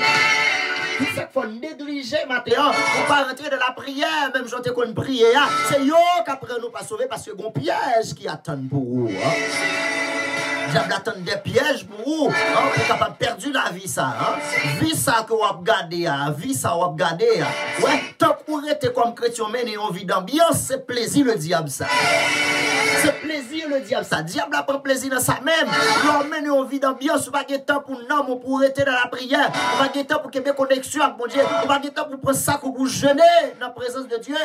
Tout ça qu'il faut négliger matin, pour pas rentrer dans la prière, même j'entends qu'on prière, c'est yo qui apprend nous pas sauver parce que bon piège qui attend pour vous. diable attend des pièges pour vous, hein, pour capable perdre la vie ça, hein. Vie ça que vous regardez, vie ça vous regardez. Ouais, tant pour être comme chrétien mener une vie d'ambiance, c'est plaisir le diable ça. C'est plaisir le diable ça. Diable a pas plaisir dans ça même. L'homme mène une vie d'ambiance, on va gagner temps pour nous, pour rester dans la prière, on va gagner temps pour qu'il y ait connexion avec mon Dieu, on va gagner temps pour prendre ça pour jeûner dans la présence de Dieu.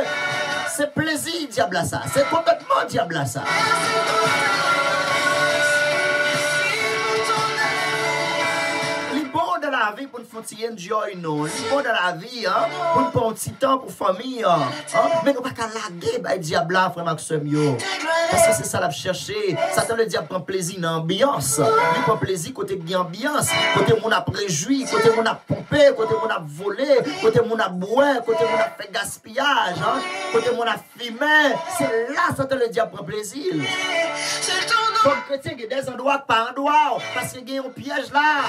C'est plaisir diable à ça. C'est complètement diable à ça. Dans la vie pour nous faire enjoy nous, bon dans la vie hein, pour nous prendre un petit temps pour famille hein, mais nous pas qu'à laguer bah diable là frère Maxime yo, parce que c'est ça la chercher. Satan le diable prend plaisir dans l'ambiance, il prend plaisir côté de l'ambiance, côté mon a préjoui, côté mon a pompé, côté mon a volé, côté mon a boire, côté mon a fait gaspillage hein, côté mon a fumé. C'est là Satan le diable prend plaisir. Comme chrétien, il y a des endroits par endroit, parce qu'il y a un piège là.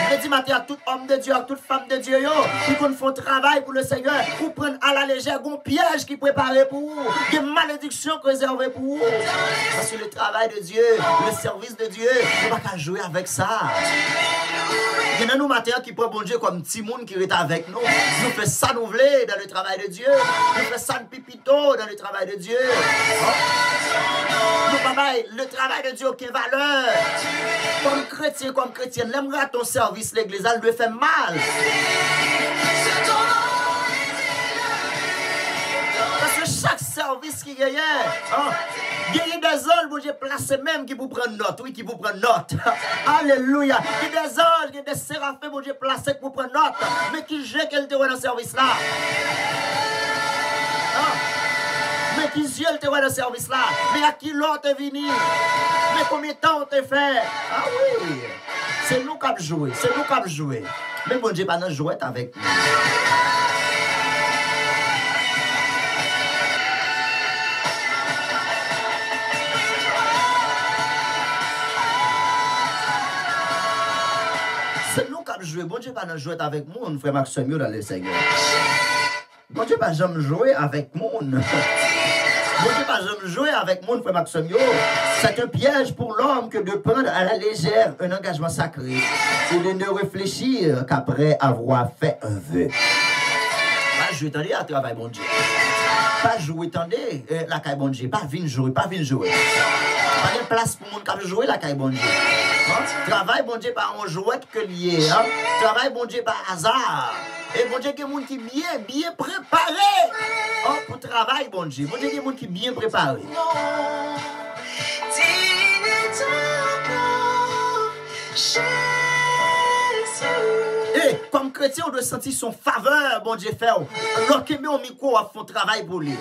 Je dis matin à tout homme de Dieu, à toute femme de Dieu, qui font travail pour le Seigneur, pour prendre à la légère un piège qui préparé pour vous, des malédictions réservées pour vous. Parce que le travail de Dieu, le service de Dieu, on ne va pas jouer avec ça. Il y a nous matin qui prend bon Dieu comme petit monde qui est avec nous. Nous faisons ça nous voulons dans le travail de Dieu. Nous faisons ça de pipito dans le travail de Dieu. Nous papa, le travail de Dieu qui valeur. Comme chrétien, l'aimerait ton service l'église, elle lui fait mal. Parce que chaque service qui gagne, il y a des anges, bon Dieu, placés même qui vous prennent note, oui, qui vous prennent note. Alléluia. Il y a des anges, il y a des séraphins, bon Dieu, placés pour prendre note, mais qui gèrent qu'elle te voit dans le service là. Mais qui gèrent te voit dans le service là. Mais à qui l'autre est venu? Mais combien de temps on te fait? Ah oui. C'est nous qui avons joué, c'est nous qui avons joué. Mais bon Dieu, pas nous jouer avec nous. C'est nous qui avons joué. Bon Dieu, pas nous jouer avec nous, frère Maxime, dans le Seigneur. Bon Dieu, pas jamais jouer avec nous. Bon Dieu, pas jamais jouer avec mon frère Maxime. C'est un piège pour l'homme que de prendre à la légère un engagement sacré et de ne réfléchir qu'après avoir fait un vœu. Pas jouer, attendez, à travail, bon Dieu. Pas jouer, attendez, la caille, bon Dieu. Pas venir jouer, pas venir jouer. Pas de place pour mon qui jouer la caille, bon Dieu. Travail, bon Dieu, pas en jouet que lié. Travail, bon Dieu, pas hasard. Et bon Dieu, il y a des gens qui sont bien préparés pour le travail, bon Dieu. Bon Dieu, il y a des gens qui sont bien préparés. Et comme chrétien, on doit sentir son faveur, bon Dieu, faire. Lorsqu'il met au micro, on fait un travail pour lui.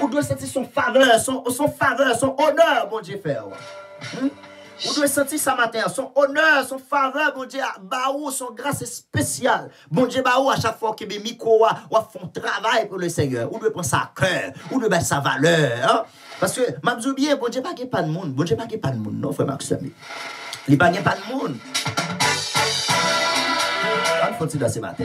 On doit sentir son faveur, son honneur, bon Dieu, faire. On doit sentir ça matin, son honneur, son faveur, bon Dieu, baou, son grâce spéciale. Bon Dieu, baou, à chaque fois qu'il y a micro, on fait un travail pour le Seigneur. On doit prendre ça à cœur, on doit mettre sa valeur. Parce que, m'a dit bien, bon Dieu, pas qu'il n'y ait pas de monde. Bon Dieu, pas qu'il n'y ait pas de monde, non, frère Maxime. Il n'y a pas de monde. On faut-il dans ce matin.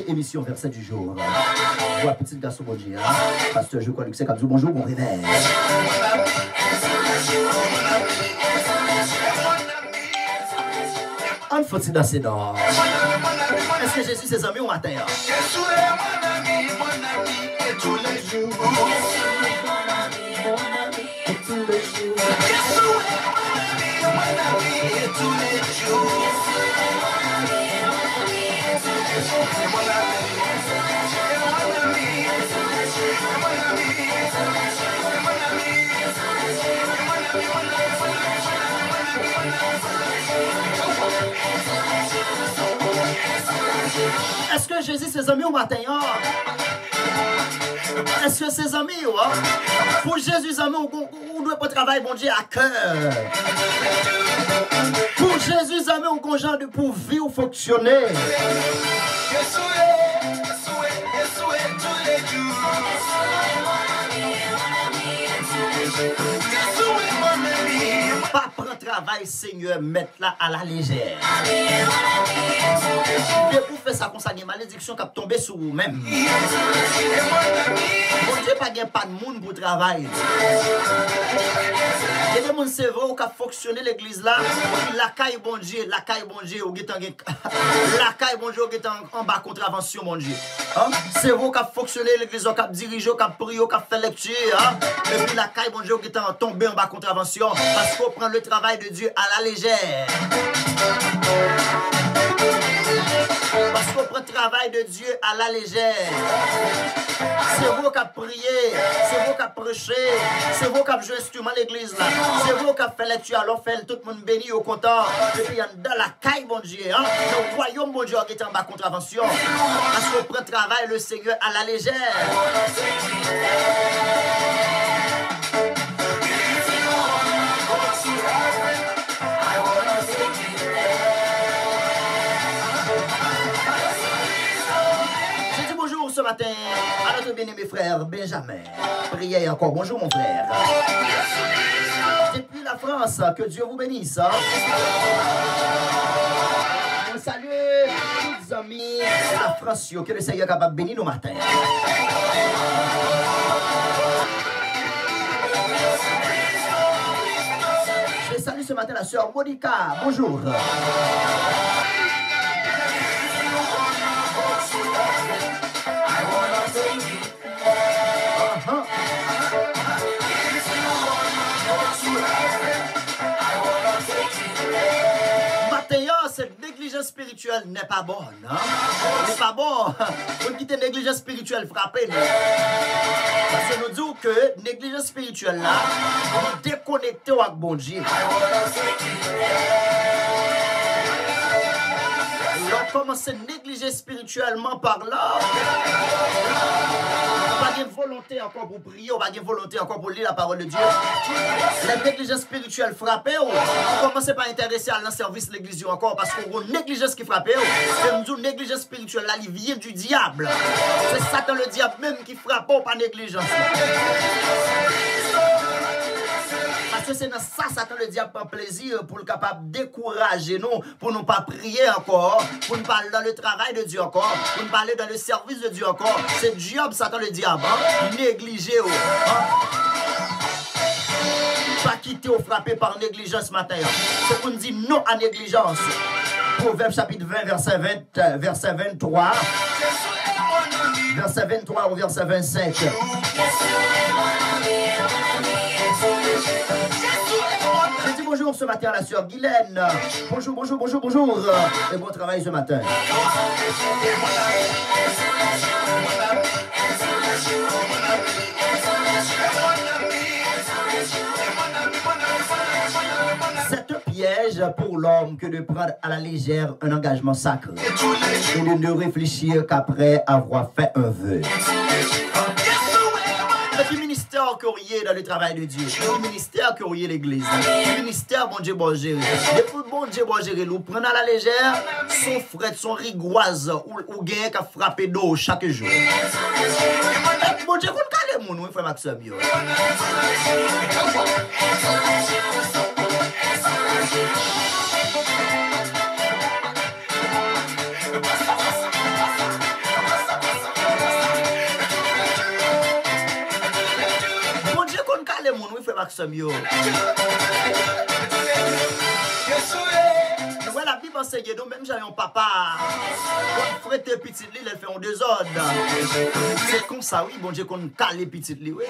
Émission verset du jour. Voilà, petit garçon, bon Dieu. Pasteur, je crois que c'est comme ça. Bonjour, bon réveil. On faut-il danser dans. Est-ce que Jésus, ses amis, au matin? Jésus est mon ami, et tous les jours. Jésus est mon ami, et tous les jours. Jésus est mon ami, et tous les jours. Est-ce que Jésus, ses amis au matin? Est-ce que ses amis, pour Jésus, ses amis, on doit pas travailler, bon Dieu, à cœur. Pour Jésus, ses amis, on genre de pour vivre ou fonctionner. Pas prendre travail, Seigneur, mettre là à la légère. Et pour faire ça, ça une malédiction qui a tombé sur vous-même. Bon Dieu, pas de monde pour travailler. Il y a des gens qui ont fonctionné l'église là. La caille bon Dieu, la caille bon Dieu, la caille bon Dieu, en bas contravention bon Dieu. C'est vous qui avez fonctionné l'église, qui avez dirigé, qui avez prié, qui avez fait lecture. Et puis la caille bon Dieu, qui est tombé en bas contravention. Parce qu'on prend le travail de Dieu à la légère. Parce qu'on prend le travail de Dieu à la légère. C'est vous qui avez prié, c'est vous qui avez prêché, c'est vous qui avez joué instrument à l'église là. C'est vous qui avez fait lecture, alors fait tout le monde béni au content. Et puis dans la caille, bon Dieu, le royaume, bon Dieu, qui est en bas contravention. Parce qu'on prend le travail, le Seigneur, à la légère. Ce matin, à notre bien-aimé frère Benjamin. Priez encore. Bonjour mon frère. Depuis la France, que Dieu vous bénisse. On salue tous les amis de la France, que le Seigneur est capable de bénir nos matins. Je salue ce matin la sœur Monica. Bonjour. Cette négligence spirituelle n'est pas bonne. N'est pas bon. Pour quitter négligence spirituelle frappée. Parce que nous disons que négligence spirituelle là, nous déconnectons avec bon Dieu. On commence à négliger spirituellement par là. Pas de volonté encore pour prier, pas de volonté encore pour lire la parole de Dieu. La négligence spirituelle frappée, on commence pas à intéresser à service de l'église encore parce qu'on a une négligence qui frappe. C'est une négligence spirituelle, là, il vient du diable. C'est Satan le diable même qui frappe, pas négligence. Parce que c'est dans ça Satan le diable prend plaisir pour le capable de décourager nous, pour ne pas prier encore, pour ne pas aller dans le travail de Dieu encore, pour ne pas aller dans le service de Dieu encore. C'est diable, Satan le diable, négligé. Pas quitter ou frapper par négligence ce matin. C'est pour nous dire non à négligence. Proverbe chapitre 20, verset 23. Verset 23 au verset 25. Je dis bonjour ce matin à la sœur Guylaine. Bonjour, bonjour, bonjour, bonjour. Et bon travail ce matin. C'est un piège pour l'homme que de prendre à la légère un engagement sacré et de ne réfléchir qu'après avoir fait un vœu. Le ministère courrier dans le travail de Dieu, le ministère courrier l'église, le ministère bon Dieu bon gérer. Depuis bon Dieu bon gérer, nous prenons à la légère son fret, son rigoise ou gain qui a frappé d'eau chaque jour. Bon Dieu, qu'on calme mon frère Maxime. Bon Dieu, qu'on calme mon frère Maxime. La Bible enseigne, nous même j'avais un papa, quand frère tes petites li, elle fait en désordre. C'est comme ça, oui, bon Dieu, qu'on cale les petites li, oui.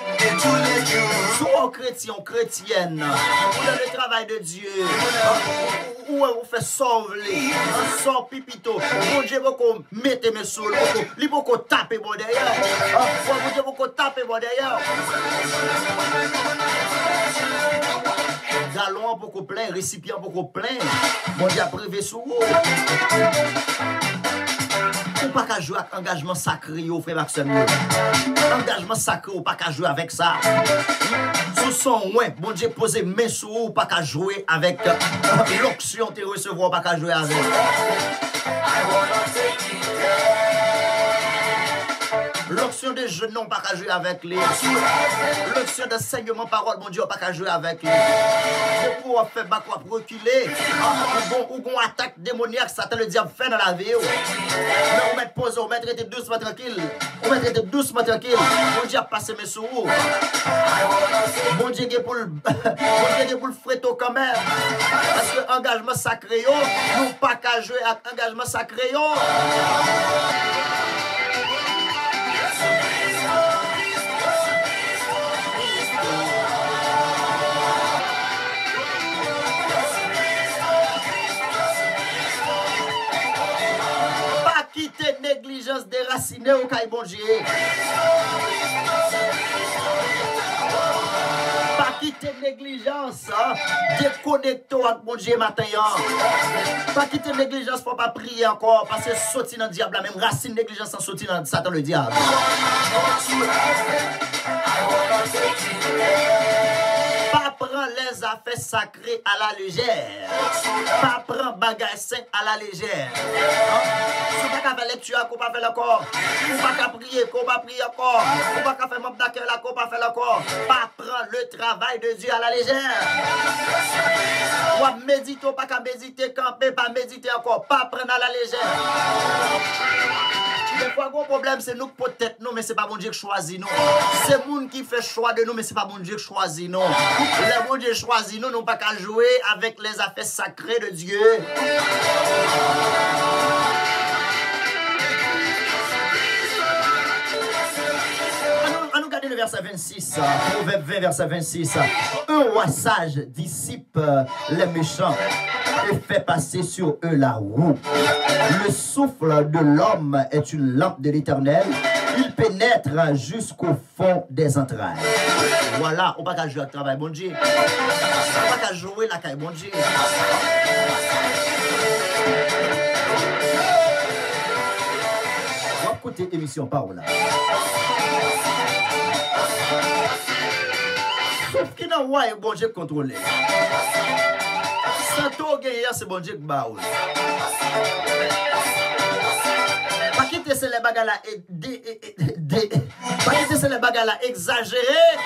Soit chrétien, chrétienne, ou dans le travail de Dieu, ou on fait sauver, on sort pipito, bon Dieu, vous mettez mes sols, vous tapez bon derrière, bon Dieu, vous tapez bon derrière. Galon beaucoup plein, récipient beaucoup plein. Bon Dieu a privé sous vous. Ou pas qu'à jouer avec engagement sacré, frère Maxime. Engagement sacré, ou pas qu'à jouer avec ça. Sous son ouais, bon Dieu posé main sur ou pas qu'à jouer avec l'onction te recevoir, pas qu'à jouer avec. L'onction des jeunes, non, pas qu'à jouer avec les. L'onction d'enseignement parole, mon Dieu, pas qu'à jouer avec les. Pour faire bas, pour reculer. Ou qu'on attaque démoniaque, Satan le diable fait dans la vie. Mais on met pause, on met traiter doucement tranquille. On met traiter doucement tranquille. Mon Dieu a passé mes sous. Mon Dieu est pour le fréto quand même. Parce que engagement sacré, nous pas qu'à jouer avec engagement sacré. Quitter négligence déracinée au caille bon Dieu. Pas quitter négligence, déconnecter avec mon Dieu matin. Pas quitter négligence pour pas prier encore parce que sortir dans le diable, la même racine négligence sans sortir dans Satan le diable. Pas prendre les affaires sacrées à la légère. Pas prendre bagages saints à la légère. Si vous ne pouvez pas faire lecture, vous ne pouvez pas faire encore. Vous ne pouvez pas prier, vous ne pouvez pas prier encore. Vous ne pouvez pas faire membre d'accueil, vous ne pouvez pas faire encore. Pas prendre le travail de Dieu à la légère. Ou à méditer, pas qu'à méditer, camper, pas méditer encore. Pas prendre à la légère. Des fois, le problème, c'est nous peut-être nous, mais ce n'est pas mon Dieu qui choisit nous. C'est le monde qui fait choix de nous, mais ce n'est pas mon Dieu qui choisit nous. Le bon Dieu choisit nous, nous pas qu'à jouer avec les affaires sacrées de Dieu. On nous garde le verset 26, Proverbe 20, verset 26. Un roi sage dissipe les méchants et fait passer sur eux la roue. Le souffle de l'homme est une lampe de l'Éternel. Il pénètre jusqu'au fond des entrailles. Voilà, on ne peut pas jouer avec le travail, bon Dieu. On ne peut pas jouer la caille, bon Dieu. On va écouter l'émission Parole. Sauf qu'il n'a pas bon Dieu contrôlé. Sans tout gagner, c'est bon Dieu qui baoule. Pas quitter ces bagages là pas quitter ces bagages là exagérés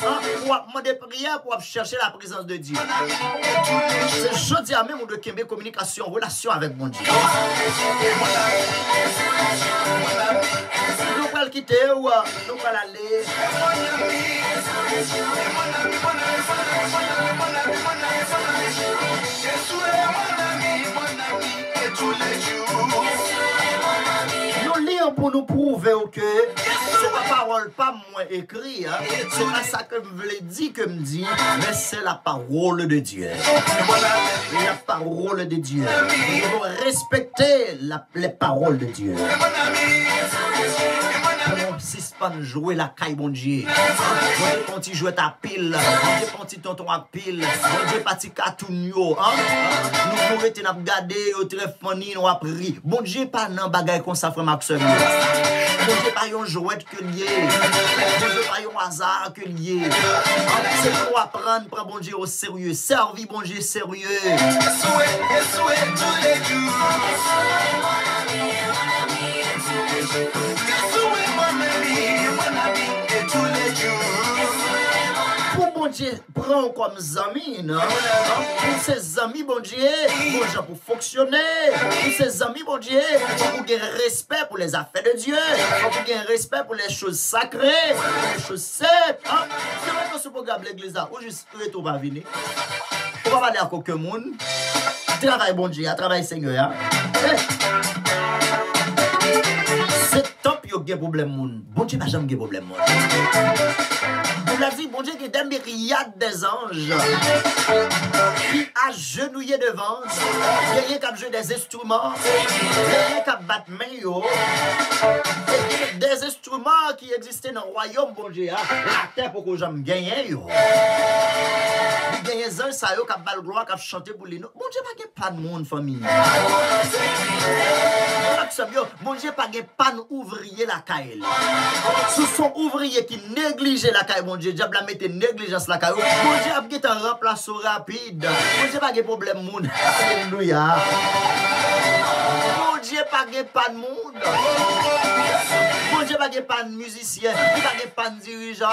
pour demander prière pour chercher la présence de Dieu. C'est jeudi à même de Kembe communication, relation avec mon Dieu. Nous pas le quitter ou nous pas l'aller. Nous lisons pour nous prouver que c'est la parole pas moi écrit, hein. C'est pas ça que je voulais dire que me dit, mais c'est la parole de Dieu. La parole de Dieu. Nous devons respecter les paroles de Dieu. Suspend jouer la caille, bon Dieu. Bon Dieu, jouer ta pile. Bon Dieu, tonton à pile. Bon Dieu, parti cartoon yo. Nous rete n'a regarder au téléphone, nous a pris. Bon Dieu, pas nan bagay comme ça, frère Maxime. Bon Dieu, pas yon jouet que lié. Bon Dieu, pas yon hasard que lié. C'est pour apprendre, prendre bon Dieu au sérieux. Servir bon Dieu sérieux. Pour bon Dieu, prends comme amis, non? Pour ses amis, bon Dieu, pour fonctionner. Pour ses amis, bon Dieu, pour gagner respect pour les affaires de Dieu. Pour gagner respect pour les choses sacrées, les choses saintes. C'est vrai que ce programme l'église là, ou juste retour va venir. On va parler à quelqu'un monde. Travail bon Dieu, travail Seigneur. C'est top, il y a un problème. Bon Dieu n'a jamais de problème. Vous l'avez dit, bon Dieu, il y a des myriades des anges qui agenouillés devant, il y a qui jouer des instruments, il y a qui battre main, des instruments qui existaient dans le royaume, bon Dieu, la terre pour que j'aime gagner. Il y a des ange ça yo qui bal gloire qui chanter pour lui. Bon Dieu pas de monde famille. Bon Dieu pas de ouvrier la caille. Ce sont ouvriers qui négligent la caille. Bon Dieu diable la mette négligence la caille. Bon Dieu a été un remplaçant rapide. Bon Dieu pas de problème monde. Alléluia. Bon Dieu pas de monde. Bon Dieu pas de musicien, pas de dirigeant.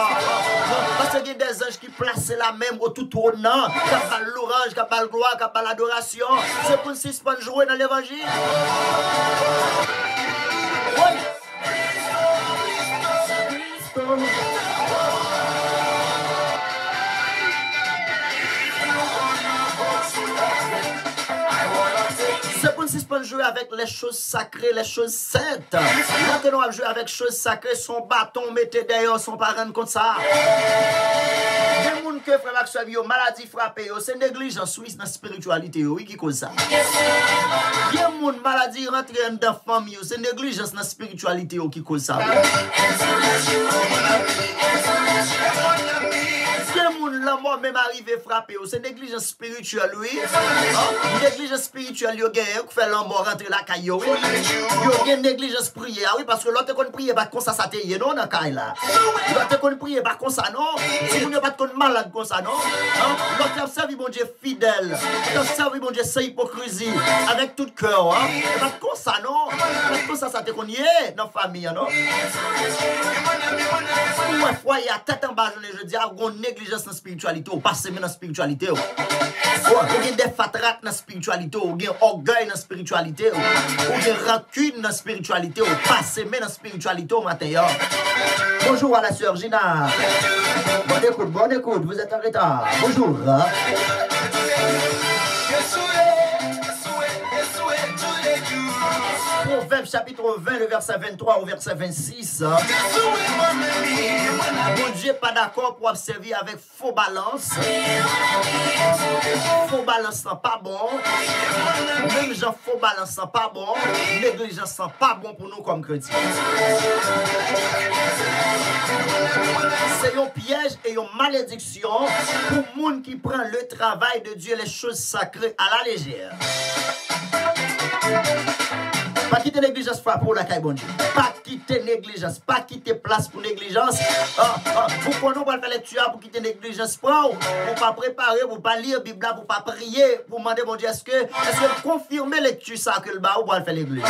Parce qu'il y a des anges qui placent la même au tout tournant, qui a l'orange, qui a le gloire, qui a l'adoration. C'est pour suspendre jouer dans l'évangile. Oui. C'est pour suspendre jouer avec les choses sacrées, les choses saintes. Là que nous avons joué avec les choses sacrées, son bâton, mettez d'ailleurs son parent comme ça. Les gens qui frère Maxwell, maladie frappée, c'est négligence dans la spiritualité, oui, qui cause ça. Les gens maladie rentrée dans la famille, c'est négligence dans la spiritualité qui cause ça. La mort même arrivé frappé, c'est négligence spirituelle, oui. Négligence spirituelle, yo gagne, qui fait la mort rentrer la caillou. Yo gagne négligence prière, oui, parce que l'autre qu'on prie pas comme ça, ça te y est, non, dans la caille là. L'autre qu'on prie pas comme ça, non. Si vous n'êtes pas qu'on malade comme ça, non. L'autre observe, bon Dieu, fidèle. Observe, bon Dieu, sans hypocrisie, avec tout cœur, hein. Pas comme ça, non. Pas comme ça, ça te qu'on y est, dans la famille, non. Moi, foyer à tête en bas, je dis, on négligence dans la spiritualité, on passe dans la spiritualité. On a des fatraques dans la spiritualité, on a orgueil dans la spiritualité, on a rancune dans la spiritualité, on passe dans la spiritualité au matin. Bonjour à la sœur Gina. Bonne écoute, vous êtes en retard. Bonjour. Proverbe chapitre 20, le verset 23 au verset 26. Bon Dieu pas d'accord pour servir avec faux balance. Faux balance n'est pas bon. Même gens faux balance n'est pas bon. Négligence n'est pas bon pour nous comme chrétiens. C'est un piège et une malédiction pour le monde qui prend le travail de Dieu, les choses sacrées à la légère. Pas quitter négligence pour la caille bon Dieu. Pas quitter négligence, pas quitter place pour négligence. Pourquoi nous pas faire lecture pour quitter négligence pour pas préparer, pour pas lire Bible, pour pas prier, pour demander bon Dieu est-ce que confirmer lecture ça que le bas ou pas faire l'église.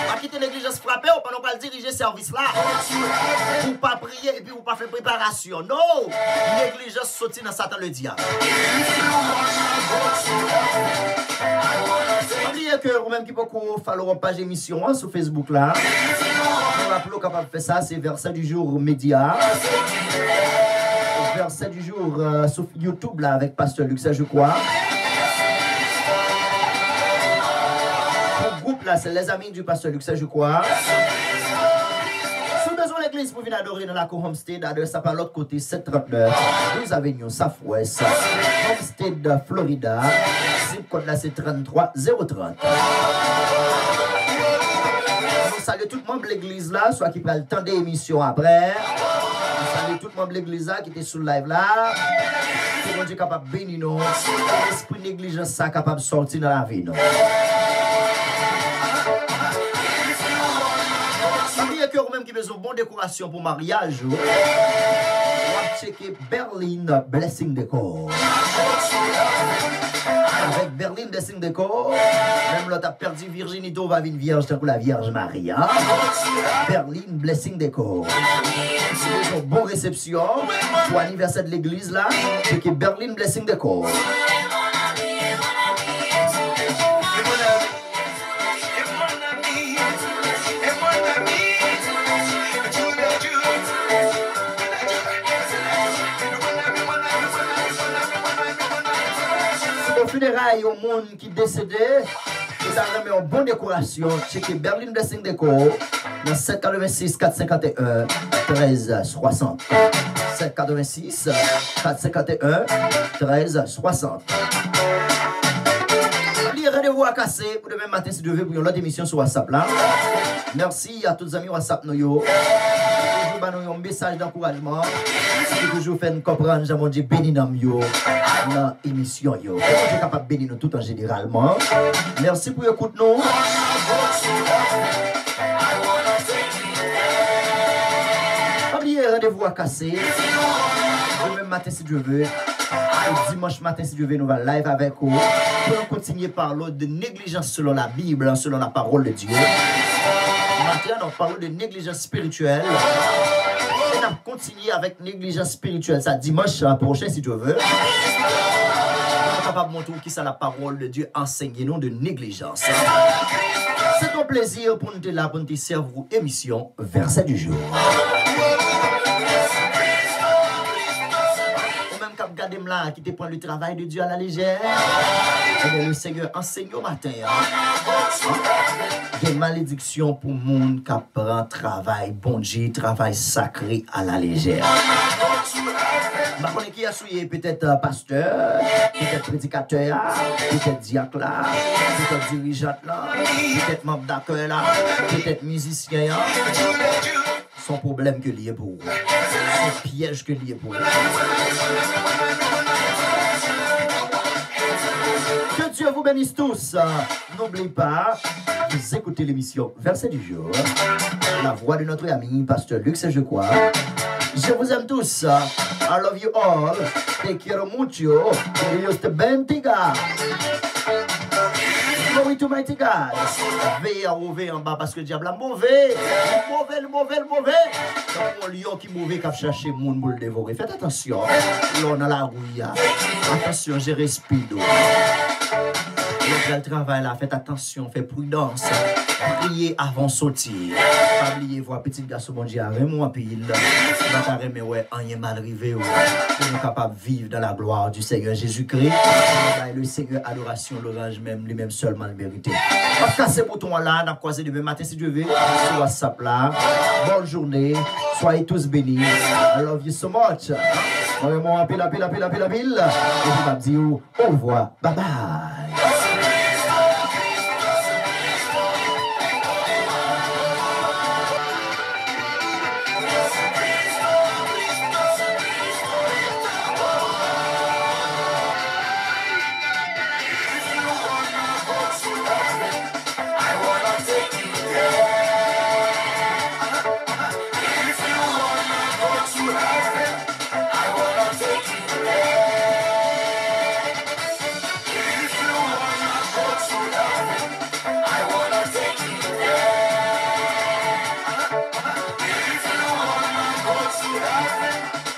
Pas quitter négligence frapper ou pas non pas diriger service là. Pour pas prier et puis pour pas faire préparation. Non, négligence sorti dans Satan le diable. Oubliez que vous-même qui peut faire la page émission sur Facebook là. On va plus capable de faire ça, c'est verset du jour média. Verset du jour sur YouTube là avec Pasteur Luc, ça je crois. Le groupe là, c'est les amis du Pasteur Luc, ça je crois. L'église pour venir adorer dans la cour Homestead, ça par l'autre côté, 739, 12 Avenue, Southwest, Homestead, Florida, zip code là c'est 33030. On salue tout le monde de l'église là, soit qui prend le temps d'émission après. On salue tout le monde de l'église là qui était sous le live là. Tout le monde est capable de bénir nous. L'esprit de négligence ça capable de sortir dans la vie. Que vous-même qui besoin de bonne décoration pour mariage, on va checker Berlin Blessing Decor. Avec Berlin Blessing Decor, même là, tu as perdu virginité, on va venir vierge pour la Vierge Maria. Berlin Blessing Decor. C'est une bonne réception pour l'anniversaire de l'église là, checker Berlin Blessing Decor. Funérailles au monde qui décédé, vous avez une bonne décoration. Checkez Berlin Blessing Déco dans 786 451 1360. 786 451 1360. Rendez-vous à casser pour demain matin si vous devez pour une autre émission sur WhatsApp là. Merci à tous les amis WhatsApp. un message d'encouragement. C'est toujours fait nous comprendre, j'ai mon Dieu béni dans dans l'émission. Comment je suis capable de bénir nous tout en généralement. Merci pour écouter nous. Oubliez, rendez-vous à casser. Demain matin si Dieu veut. Et dimanche matin si Dieu veut, nous allons live avec vous. Pour continuer par l'ordre de négligence selon la Bible, selon la parole de Dieu. Maintenant, on parle de négligence spirituelle. Et on continue avec négligence spirituelle. Ça dimanche prochain si Dieu veut. On est capable de montrer qui ça la parole de Dieu enseigne nous de négligence. C'est un plaisir pour nous là, pour nous servir émission Verset du jour. Regardez là, qui te prend le travail de Dieu à la légère. Et bien, le Seigneur enseigne au matin. Il y a une malédiction pour le monde qui prend travail, bon Dieu, travail sacré à la légère. Je connais qui a souillé, peut-être pasteur, peut-être prédicateur, peut-être diacre là, peut-être dirigeant là, peut-être membre d'accueil là, peut-être musicien. Son problème que lié pour vous. Son piège que lié pour vous. Que Dieu vous bénisse tous. N'oubliez pas, vous écoutez l'émission Verset du jour. La voix de notre ami, pasteur Luc, je crois. Je vous aime tous. I love you all. Te quiero mucho. Dios te bendiga. Glory to mighty God. Veillez à ouvrir en bas parce que le diable est mauvais. Mauvais. Comme un lion qui est mauvais qui a cherché le monde pour le dévorer. Faites attention. Là, on a la rouille. Attention, je respire. Le travail là, faites attention, faites prudence. Priez avant de sortir. Pas oublier voir petit garçon bon Dieu avec moi pile. Pas mais ouais, rien mal arrivé. Pour nous capables de vivre dans la gloire du Seigneur Jésus-Christ. Le Seigneur adoration l'orange même lui-même seulement le mérité. On va casser bouton là, on a croisé demain matin si Dieu veut sur WhatsApp là. Bonne journée. Soyez tous bénis. I love you so much. Vraiment pile. Et puis va dire au revoir. Bye bye. If you wanna go to heaven,